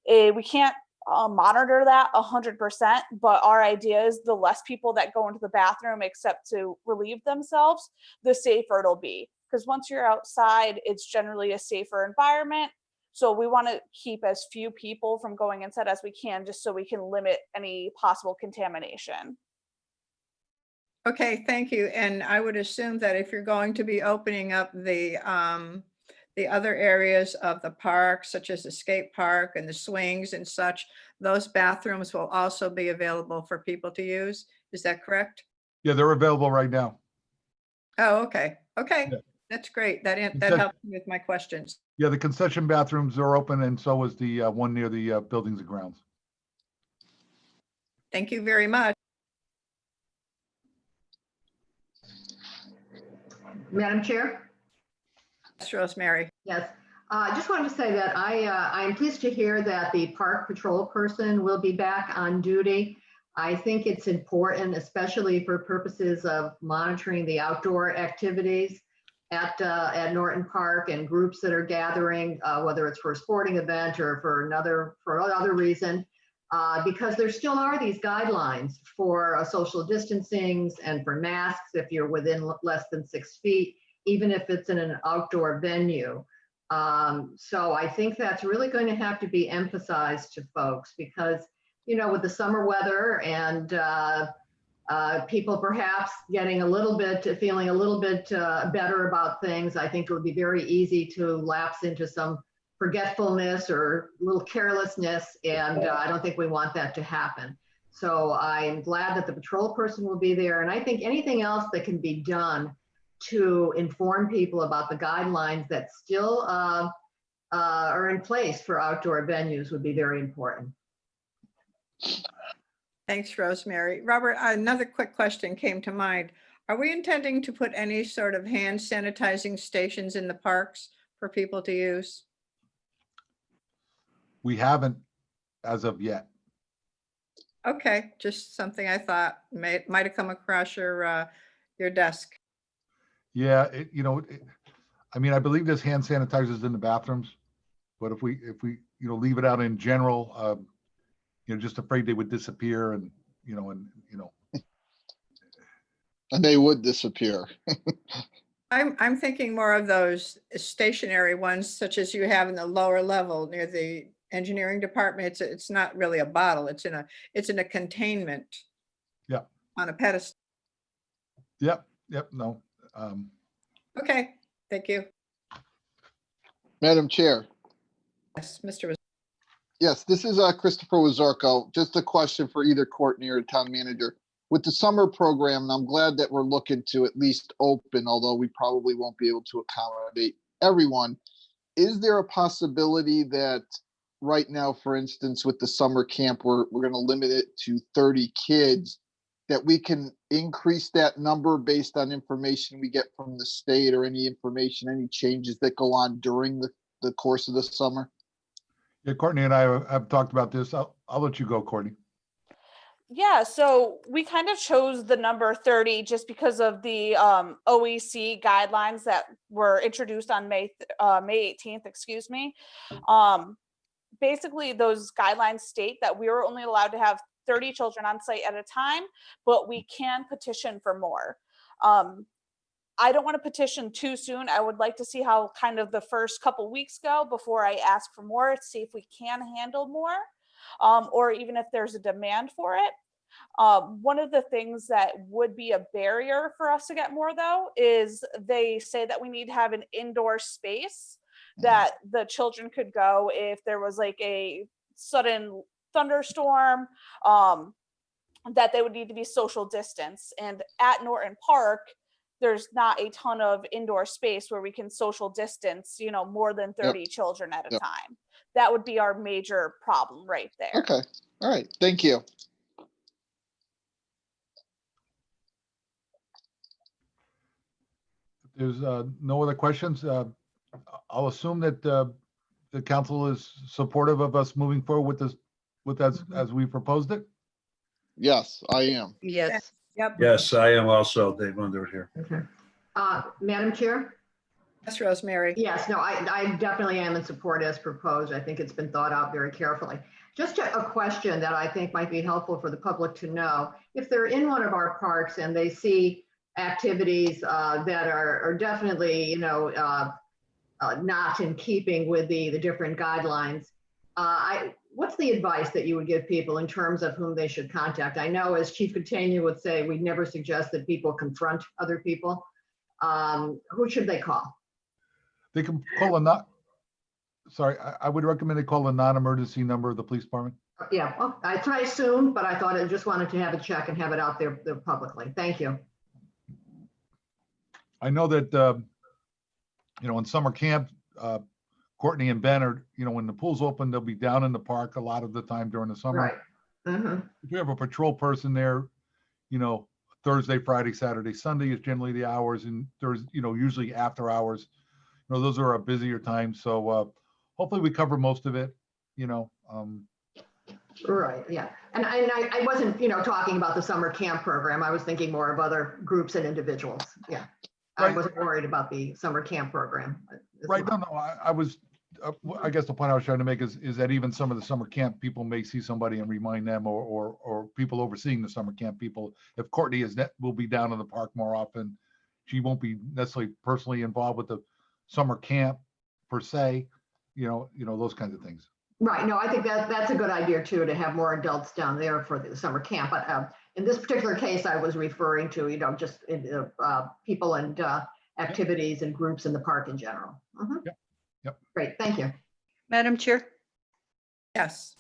We can't monitor that 100%, but our idea is the less people that go into the bathroom except to relieve themselves, the safer it'll be. Because once you're outside, it's generally a safer environment. So we want to keep as few people from going inside as we can, just so we can limit any possible contamination. Okay, thank you. And I would assume that if you're going to be opening up the other areas of the park, such as the skate park and the swings and such, those bathrooms will also be available for people to use. Is that correct? Yeah, they're available right now. Oh, okay. Okay, Yeah. that's great. That Concession- helps me with my questions. Yeah, the concession bathrooms are open and so is the one near the buildings and grounds. Thank you very much. Madam Chair? Yes, Rosemary. Yes. I just wanted to say that I am pleased to hear that the park patrol person will be back on duty. I think it's important, especially for purposes of monitoring the outdoor activities at Norton Park and groups that are gathering, whether it's for a sporting event or for another reason, because there still are these guidelines for social distancing and for masks if you're within less than 6 feet, even if it's in an outdoor venue. So I think that's really going to have to be emphasized to folks because, you know, with the summer weather and people perhaps getting feeling a little bit better about things, I think it would be very easy to lapse into some forgetfulness or a little carelessness, and I don't think we want that to happen. So I'm glad that the patrol person will be there, and I think anything else that can be done to inform people about the guidelines that still are in place for outdoor venues would be very important. Thanks, Rosemary. Robert, another quick question came to mind. Are we intending to put any sort of hand sanitizing stations in the parks for people to use? We haven't as of yet. Okay, just something I thought might have come across your desk. Yeah, I mean, I believe there's hand sanitizers in the bathrooms, but if we leave it out in general, just afraid they would disappear and. And they would disappear. I'm thinking more of those stationary ones, such as you have in the lower level near the engineering department. It's not really a bottle. It's in a containment. Yeah. On a pedestal. Yep. No. Okay. Thank you. Madam Chair. Yes, Mr. Yes, this is Christopher Wazorko. Just a question for either Courtney or town manager. With the summer program, and I'm glad that we're looking to at least open, although we probably won't be able to accommodate everyone. Is there a possibility that right now, for instance, with the summer camp, we're going to limit it to 30 kids, that we can increase that number based on information we get from the state or any information, any changes that go on during the course of the summer? Yeah, Courtney and I have talked about this. I'll let you go, Courtney. Yeah, so we kind of chose the number 30 just because of the OEC guidelines that were introduced on May 18th, excuse me. Basically, those guidelines state that we are only allowed to have 30 children on site at a time, but we can petition for more. I don't want to petition too soon. I would like to see how kind of the first couple weeks go before I ask for more, to see if we can handle more, or even if there's a demand for it. One of the things that would be a barrier for us to get more, though, is they say that we need to have an indoor space that the children could go if there was like a sudden thunderstorm, that they would need to be social distance. And at Norton Park, there's not a ton of indoor space where we can social distance, you know, more than 30 children at a time. That would be our major problem right there. Okay. All right. Thank you. If there's no other questions, I'll assume that the council is supportive of us moving forward with this, as we proposed it. Yes, I am. Yes. Yep. Yes, I am also, Dave Under here. Okay. Madam Chair? Yes, Rosemary. Yes, no, I definitely am in support as proposed. I think it's been thought out very carefully. Just a question that I think might be helpful for the public to know. If they're in one of our parks and they see activities that are definitely, you know, not in keeping with the different guidelines, what's the advice that you would give people in terms of whom they should contact? I know, as Chief Catania would say, we never suggest that people confront other people. Who should they call? They can call I would recommend they call a non-emergency number of the police department. Yeah, well, that's what I assumed, but I thought I just wanted to have a check and have it out there publicly. Thank you. I know that, you know, in summer camp, Courtney and Ben are, you know, when the pool's open, they'll be down in the park a lot of the time during the summer. Right. Mm-hmm. If we have a patrol person there, you know, Thursday, Friday, Saturday, Sunday is generally the hours, and there's, you know, usually after hours. You know, those are our busier times. So hopefully we cover most of it, you know. Right, yeah. And I wasn't, you know, talking about the summer camp program. I was thinking more of other groups and individuals. Yeah. Right. I wasn't worried about the summer camp program. Right. No, I was, I guess the point I was trying to make is that even some of the summer camp people may see somebody and remind them, or people overseeing the summer camp people. If Courtney will be down in the park more often, she won't be necessarily personally involved with the summer camp per se, you know, those kinds of things. Right. No, I think that's a good idea too, to have more adults down there for the summer camp. But in this particular case, I was referring to, you know, just people and activities and groups in the park in general. Mm-hmm. Yep. Great. Thank you. Madam Chair? Yes.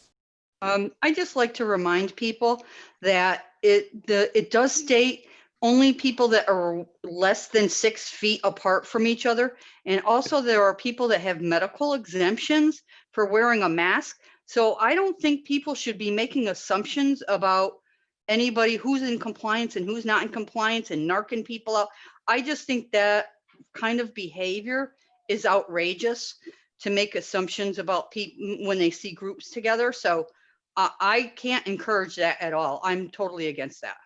I just like to remind people that it does state only people that are less than 6 feet apart from each other. And also there are people that have medical exemptions for wearing a mask. So I don't think people should be making assumptions about anybody who's in compliance and who's not in compliance and narking people out. I just think that kind of behavior is outrageous, to make assumptions about people when they see groups together. So I can't encourage that at all. I'm totally against that.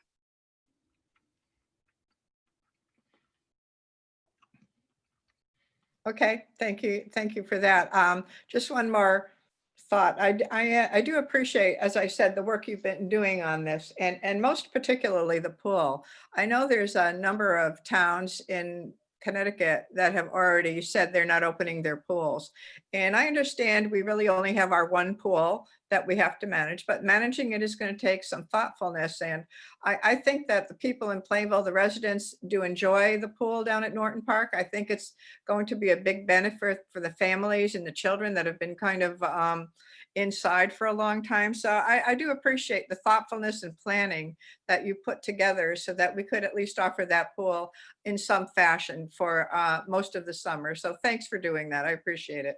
Okay, thank you. Thank you for that. Just one more thought. I do appreciate, as I said, the work you've been doing on this, and most particularly the pool. I know there's a number of towns in Connecticut that have already said they're not opening their pools. And I understand we really only have our one pool that we have to manage, but managing it is going to take some thoughtfulness. And I think that the people in Plainville, the residents, do enjoy the pool down at Norton Park. I think it's going to be a big benefit for the families and the children that have been kind of inside for a long time. So I do appreciate the thoughtfulness and planning that you put together so that we could at least offer that pool in some fashion for most of the summer. So thanks for doing that. I appreciate it.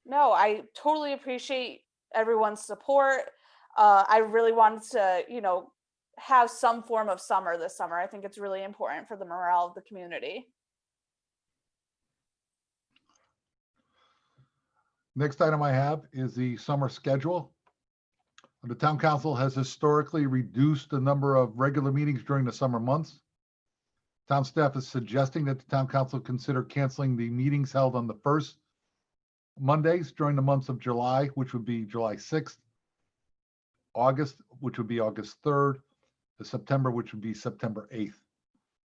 No, I totally appreciate everyone's support. I really wanted to, you know, have some form of summer this summer. I think it's really important for the morale of the community. Next item I have is the summer schedule. The town council has historically reduced the number of regular meetings during the summer months. Town staff is suggesting that the town council consider canceling the meetings held on the first Mondays during the months of July, which would be July 6th, August, which would be August 3rd, the September, which would be September 8th,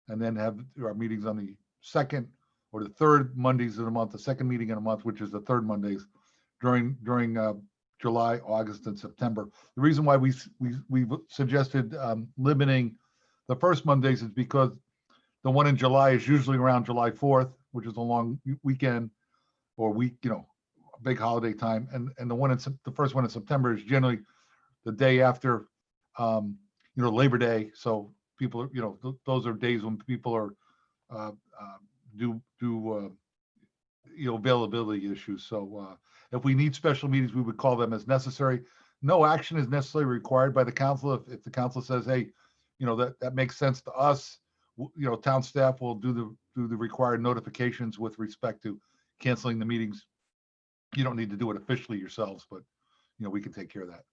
and then have our meetings on the second or the third Mondays of the month, the second meeting in a month, which is the third Mondays during July, August, and September. The reason why we suggested limiting the first Mondays is because the one in July is usually around July 4th, which is a long weekend or week, big holiday time, and the first one in September is generally the day after, Labor Day. So people, those are days when people are availability issues. So if we need special meetings, we would call them as necessary. No action is necessarily required by the council. If the council says, hey, that makes sense to us, town staff will do the required notifications with respect to canceling the meetings. You don't need to do it officially yourselves, but we can take care of that.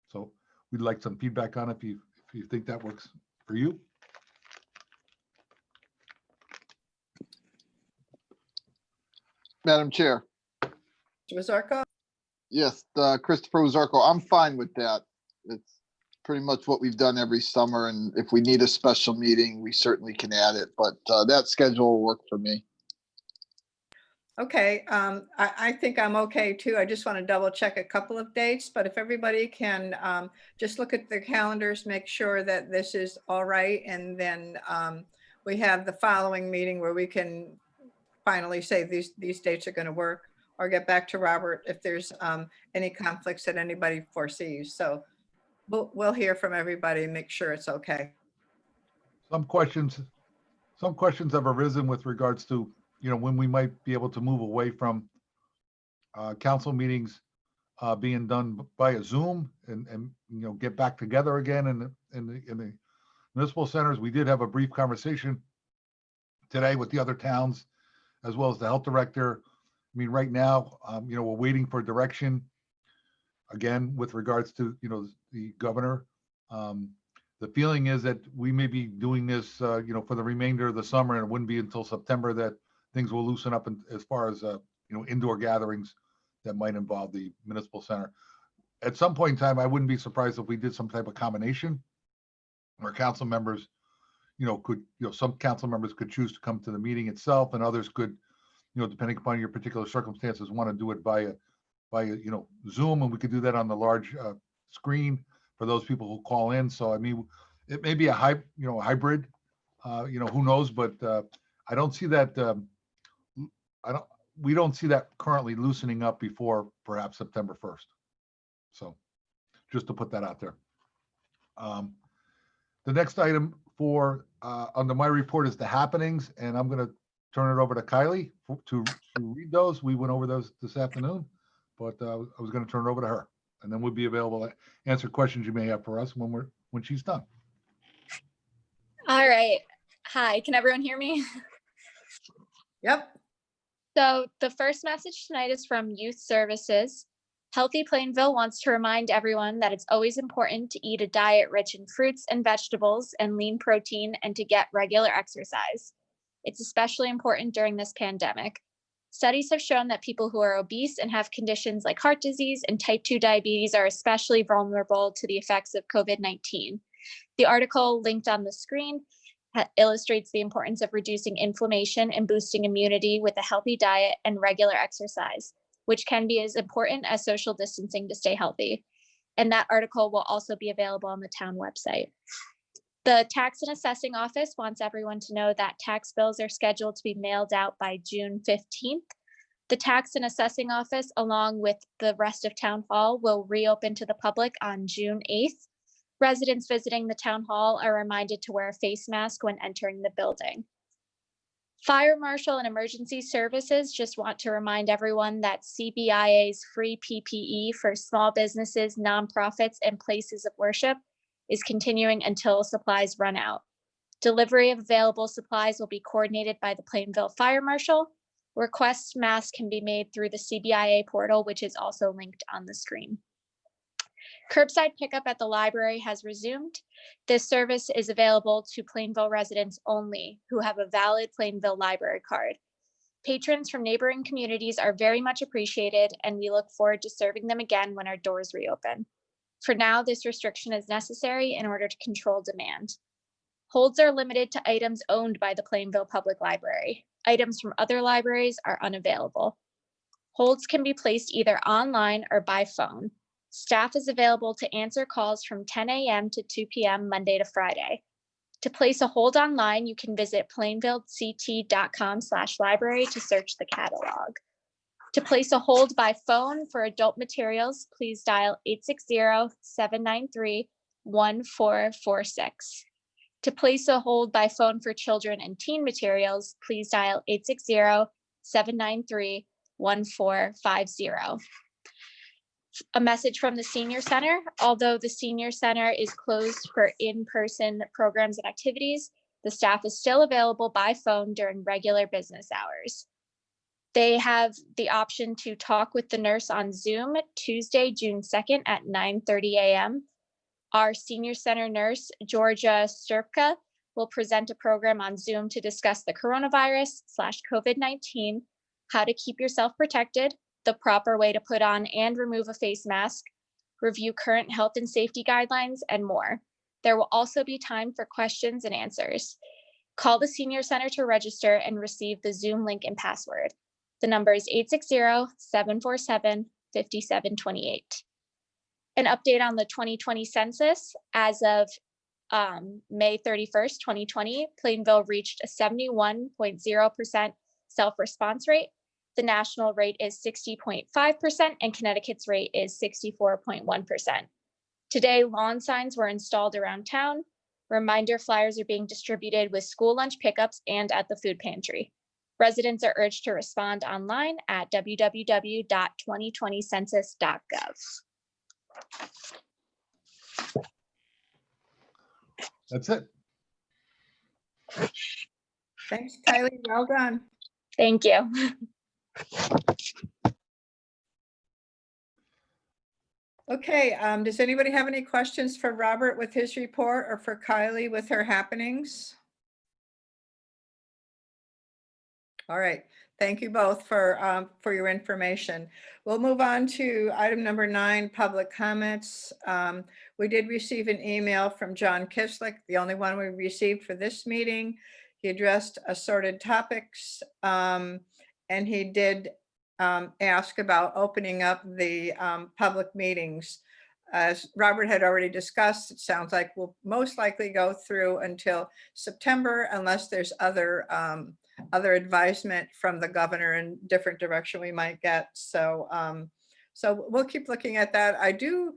So we'd like some feedback on it if you think that works for you. Madam Chair. Zarko? Yes, Christopher Zarko. I'm fine with that. It's pretty much what we've done every summer, and if we need a special meeting, we certainly can add it, but that schedule will work for me. Okay, I think I'm okay too. I just want to double check a couple of dates, but if everybody can just look at their calendars, make sure that this is all right, and then we have the following meeting where we can finally say these dates are going to work, or get back to Robert if there's any conflicts that anybody foresees. So we'll hear from everybody and make sure it's okay. Some questions have arisen with regards to when we might be able to move away from council meetings being done via Zoom and get back together again in the municipal centers. We did have a brief conversation today with the other towns as well as the health director. I mean, right now, we're waiting for direction again with regards to the governor. The feeling is that we may be doing this for the remainder of the summer, and it wouldn't be until September that things will loosen up as far as indoor gatherings that might involve the municipal center. At some point in time, I wouldn't be surprised if we did some type of combination where council members, some council members could choose to come to the meeting itself, and others could, depending upon your particular circumstances, want to do it via Zoom, and we could do that on the large screen for those people who call in. So I mean, it may be a hybrid, who knows, but I don't see that. We don't see that currently loosening up before perhaps September 1st. So just to put that out there. The next item for under my report is the happenings, and I'm going to turn it over to Kylie to read those. We went over those this afternoon, but I was going to turn it over to her, and then we'll be available to answer questions you may have for us when she's done. All right. Hi, can everyone hear me? Yep. So the first message tonight is from Youth Services. Healthy Plainville wants to remind everyone that it's always important to eat a diet rich in fruits and vegetables and lean protein, and to get regular exercise. It's especially important during this pandemic. Studies have shown that people who are obese and have conditions like heart disease and type 2 diabetes are especially vulnerable to the effects of COVID-19. The article linked on the screen illustrates the importance of reducing inflammation and boosting immunity with a healthy diet and regular exercise, which can be as important as social distancing to stay healthy. And that article will also be available on the town website. The Tax and Assessing Office wants everyone to know that tax bills are scheduled to be mailed out by June 15th. The Tax and Assessing Office, along with the rest of Town Hall, will reopen to the public on June 8th. Residents visiting the Town Hall are reminded to wear a face mask when entering the building. Fire Marshal and Emergency Services just want to remind everyone that CBIA's free PPE for small businesses, nonprofits, and places of worship is continuing until supplies run out. Delivery of available supplies will be coordinated by the Plainville Fire Marshal. Request masks can be made through the CBIA portal, which is also linked on the screen. Curbside pickup at the library has resumed. This service is available to Plainville residents only who have a valid Plainville library card. Patrons from neighboring communities are very much appreciated, and we look forward to serving them again when our doors reopen. For now, this restriction is necessary in order to control demand. Holds are limited to items owned by the Plainville Public Library. Items from other libraries are unavailable. Holds can be placed either online or by phone. Staff is available to answer calls from 10 a.m. to 2 p.m. Monday to Friday. To place a hold online, you can visit plainvillect.com/library to search the catalog. To place a hold by phone for adult materials, please dial 860-793-1446. To place a hold by phone for children and teen materials, please dial 860-793-1450. A message from the Senior Center. Although the Senior Center is closed for in-person programs and activities, the staff is still available by phone during regular business hours. They have the option to talk with the nurse on Zoom Tuesday, June 2nd at 9:30 a.m. Our Senior Center nurse, Georgia Sturpka, will present a program on Zoom to discuss the coronavirus/COVID-19, how to keep yourself protected, the proper way to put on and remove a face mask, review current health and safety guidelines, and more. There will also be time for questions and answers. Call the Senior Center to register and receive the Zoom link and password. The number is 860-747-5728. An update on the 2020 census. As of May 31st, 2020, Plainville reached a 71.0% self-response rate. The national rate is 60.5% and Connecticut's rate is 64.1%. Today, lawn signs were installed around town. Reminder flyers are being distributed with school lunch pickups and at the food pantry. Residents are urged to respond online at www.2020census.gov. That's it. Thanks, Kylie. Well done. Thank you. Okay, does anybody have any questions for Robert with his report or for Kylie with her happenings? All right, thank you both for your information. We'll move on to item number 9, public comments. We did receive an email from John Kislick, the only one we received for this meeting. He addressed assorted topics, and he did ask about opening up the public meetings. As Robert had already discussed, it sounds like we'll most likely go through until September unless there's other advisement from the governor in different direction we might get. So we'll keep looking at that. I do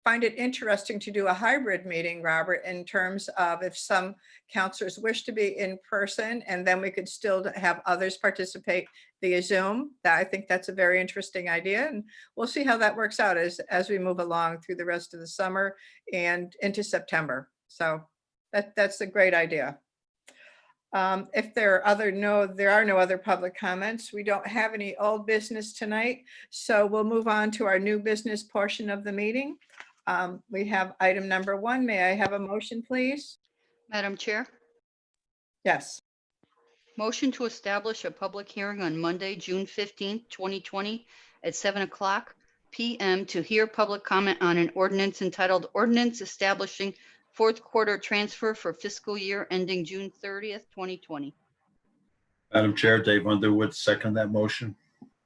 find it interesting to do a hybrid meeting, Robert, in terms of if some counselors wish to be in person and then we could still have others participate via Zoom. I think that's a very interesting idea, and we'll see how that works out as we move along through the rest of the summer and into September. So that's a great idea. If there are no other public comments. We don't have any old business tonight, so we'll move on to our new business portion of the meeting. We have item number 1. May I have a motion, please? Madam Chair, Yes. motion to establish a public hearing on Monday, June 15th, 2020 at 7:00 p.m. to hear public comment on an ordinance entitled Ordinance Establishing Fourth Quarter Transfer for Fiscal Year Ending June 30th, 2020. Madam Chair, Dave Underwood, second that motion.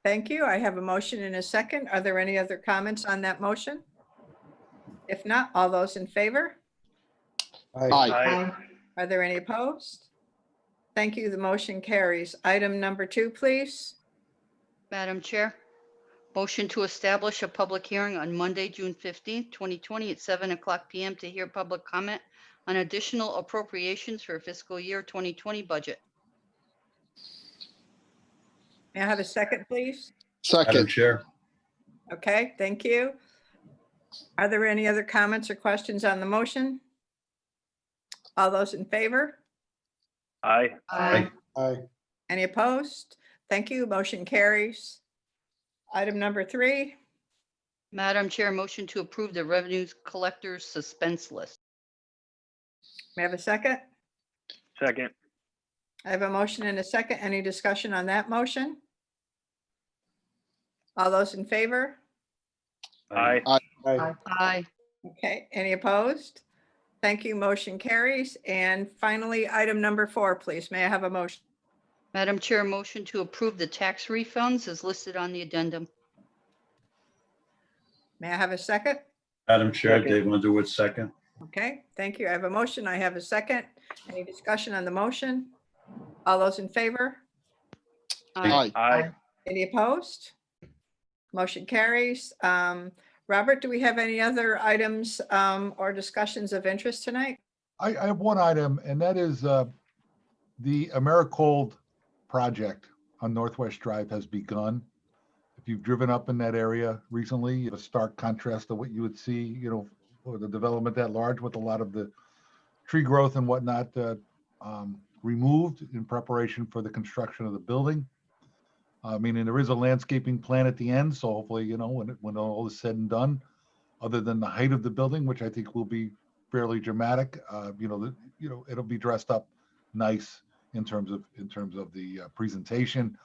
Thank you. I have a motion and a second. Are there any other comments on that motion? If not, all those in favor? Aye. Are there any opposed? Thank you. The motion carries. Item number 2, please. Madam Chair, motion to establish a public hearing on Monday, June 15th, 2020 at 7:00 p.m. to hear public comment on additional appropriations for fiscal year 2020 budget. May I have a second, please? Madam Second. Chair, Okay, thank you. Are there any other comments or questions on the motion? All those in favor? Aye. Aye. Any opposed? Thank you. Motion carries. Item number 3. Madam Chair, motion to approve the revenues collectors suspense list. May I have a second? Second. I have a motion and a second. Any discussion on that motion? All those in favor? Aye. Aye. Okay, any opposed? Thank you. Motion carries. And finally, item number 4, please. May I have a motion? Madam Chair, motion to approve the tax refunds is listed on the addendum. May I have a second? Madam Chair, Second. Dave Underwood, second. Okay, thank you. I have a motion. I have a second. Any discussion on the motion? All those in favor? Aye. Aye. Any opposed? Motion carries. Robert, do we have any other items or discussions of interest tonight? I have one item, and that is the Americold project on Northwest Drive has begun. If you've driven up in that area recently, a stark contrast to what you would see, you know, for the development that large with a lot of the tree growth and whatnot removed in preparation for the construction of the building. I mean, and there is a landscaping plan at the end, so hopefully, you know, when all is said and done, other than the height of the building, which I think will be fairly dramatic, it'll be dressed up nice in terms of the presentation,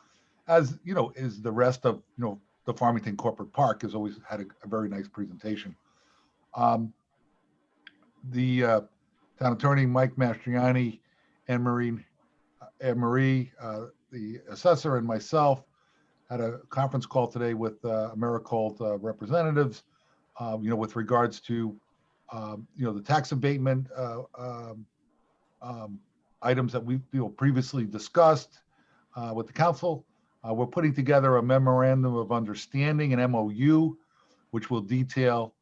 as you know, is the rest of the Farmington Corporate Park has always had a very nice presentation. The town attorney Mike Mastriani and Marie, the assessor, and myself had a conference call today with Americold representatives, with regards to, the tax abatement items that we previously discussed with the council. We're putting together a memorandum of understanding, an MOU, which will detail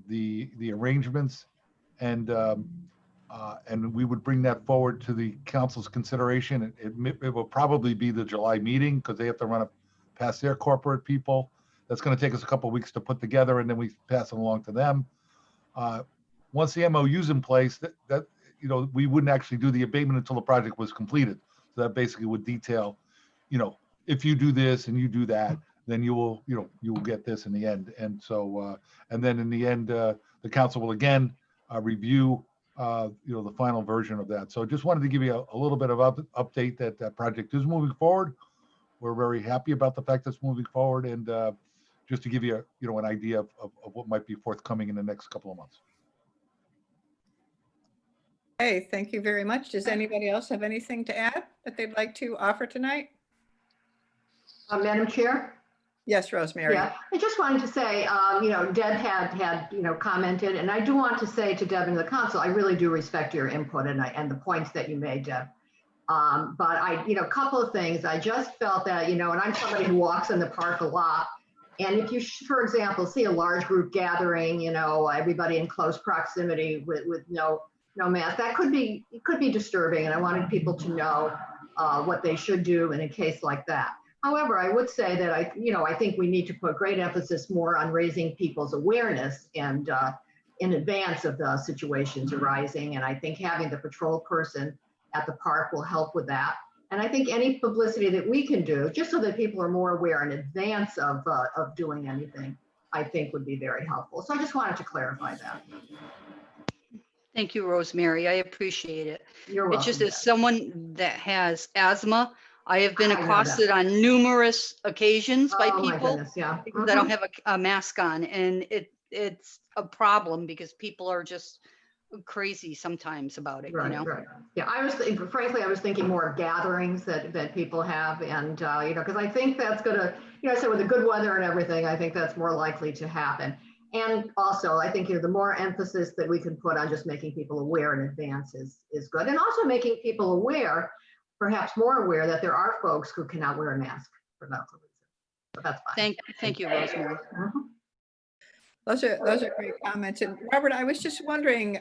the arrangements, and we would bring that forward to the council's consideration. It will probably be the July meeting because they have to run it past their corporate people. That's going to take us a couple of weeks to put together, and then we pass it along to them. Once the MOU's in place, that we wouldn't actually do the abatement until the project was completed. So that basically would detail, if you do this and you do that, then you will get this in the end. And so, and then in the end, the council will again review, the final version of that. So just wanted to give you a little bit of update that that project is moving forward. We're very happy about the fact that it's moving forward, and just to give you an idea of what might be forthcoming in the next couple of months. Hey, thank you very much. Does anybody else have anything to add that they'd like to offer tonight? Madam Chair? Yes, Rosemary. Yeah, I just wanted to say, Deb had commented, and I do want to say to Deb and the council, I really do respect your input and the points that you made, Deb. But a couple of things. I just felt that, and I'm somebody who walks in the park a lot. And if you, for example, see a large group gathering, everybody in close proximity with no mask, it could be disturbing. And I wanted people to know what they should do in a case like that. However, I would say that I think we need to put great emphasis more on raising people's awareness and in advance of the situations arising. And I think having the patrol person at the park will help with that. And I think any publicity that we can do, just so that people are more aware in advance of doing anything, I think would be very helpful. So I just wanted to clarify that. Thank you, Rosemary. I appreciate it. You're welcome. It's just as someone that has asthma, I have been accosted on numerous occasions by Oh, my people goodness, yeah. because I don't have a mask on, and it's a problem because people are just crazy sometimes about it. Right. Yeah, frankly, I was thinking more of gatherings that people have, and because I think that's gonna, so with the good weather and everything, I think that's more likely to happen. And also, I think the more emphasis that we can put on just making people aware in advance is good, and also making people aware, perhaps more aware, that there are folks who cannot wear a mask for medical reasons. But that's fine. Thank you, Rosemary. Those are great comments. And Robert, I was just wondering,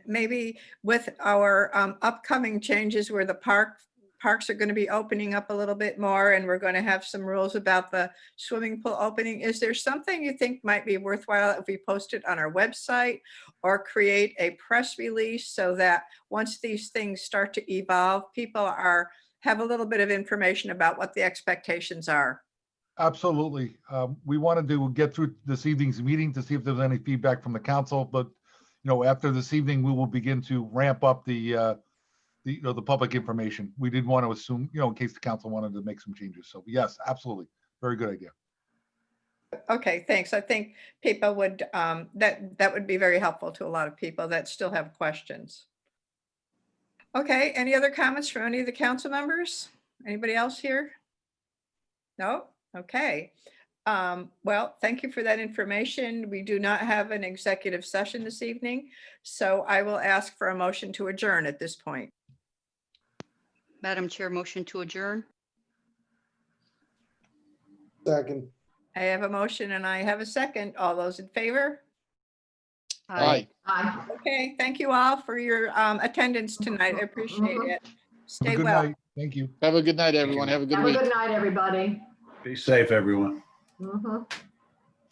maybe with our upcoming changes where the parks are going to be opening up a little bit more, and we're going to have some rules about the swimming pool opening, is there something you think might be worthwhile if we post it on our website or create a press release so that once these things start to evolve, people have a little bit of information about what the expectations are? Absolutely. We wanted to get through this evening's meeting to see if there's any feedback from the council, but after this evening, we will begin to ramp up the public information. We didn't want to assume, in case the council wanted to make some changes. So yes, absolutely. Very good idea. Okay, thanks. I think people would, that would be very helpful to a lot of people that still have questions. Okay, any other comments from any of the council members? Anybody else here? No? Okay. Well, thank you for that information. We do not have an executive session this evening, so I will ask for a motion to adjourn at this point. Madam Chair, motion to adjourn. Second. I have a motion and I have a second. All those in favor? Aye. Aye. Okay, thank you all for your attendance tonight. I appreciate it. Have a Stay good well. night. Thank you. Have a good night, everyone. Have a good Have a week. good night, everybody. Be safe, everyone. Mhm.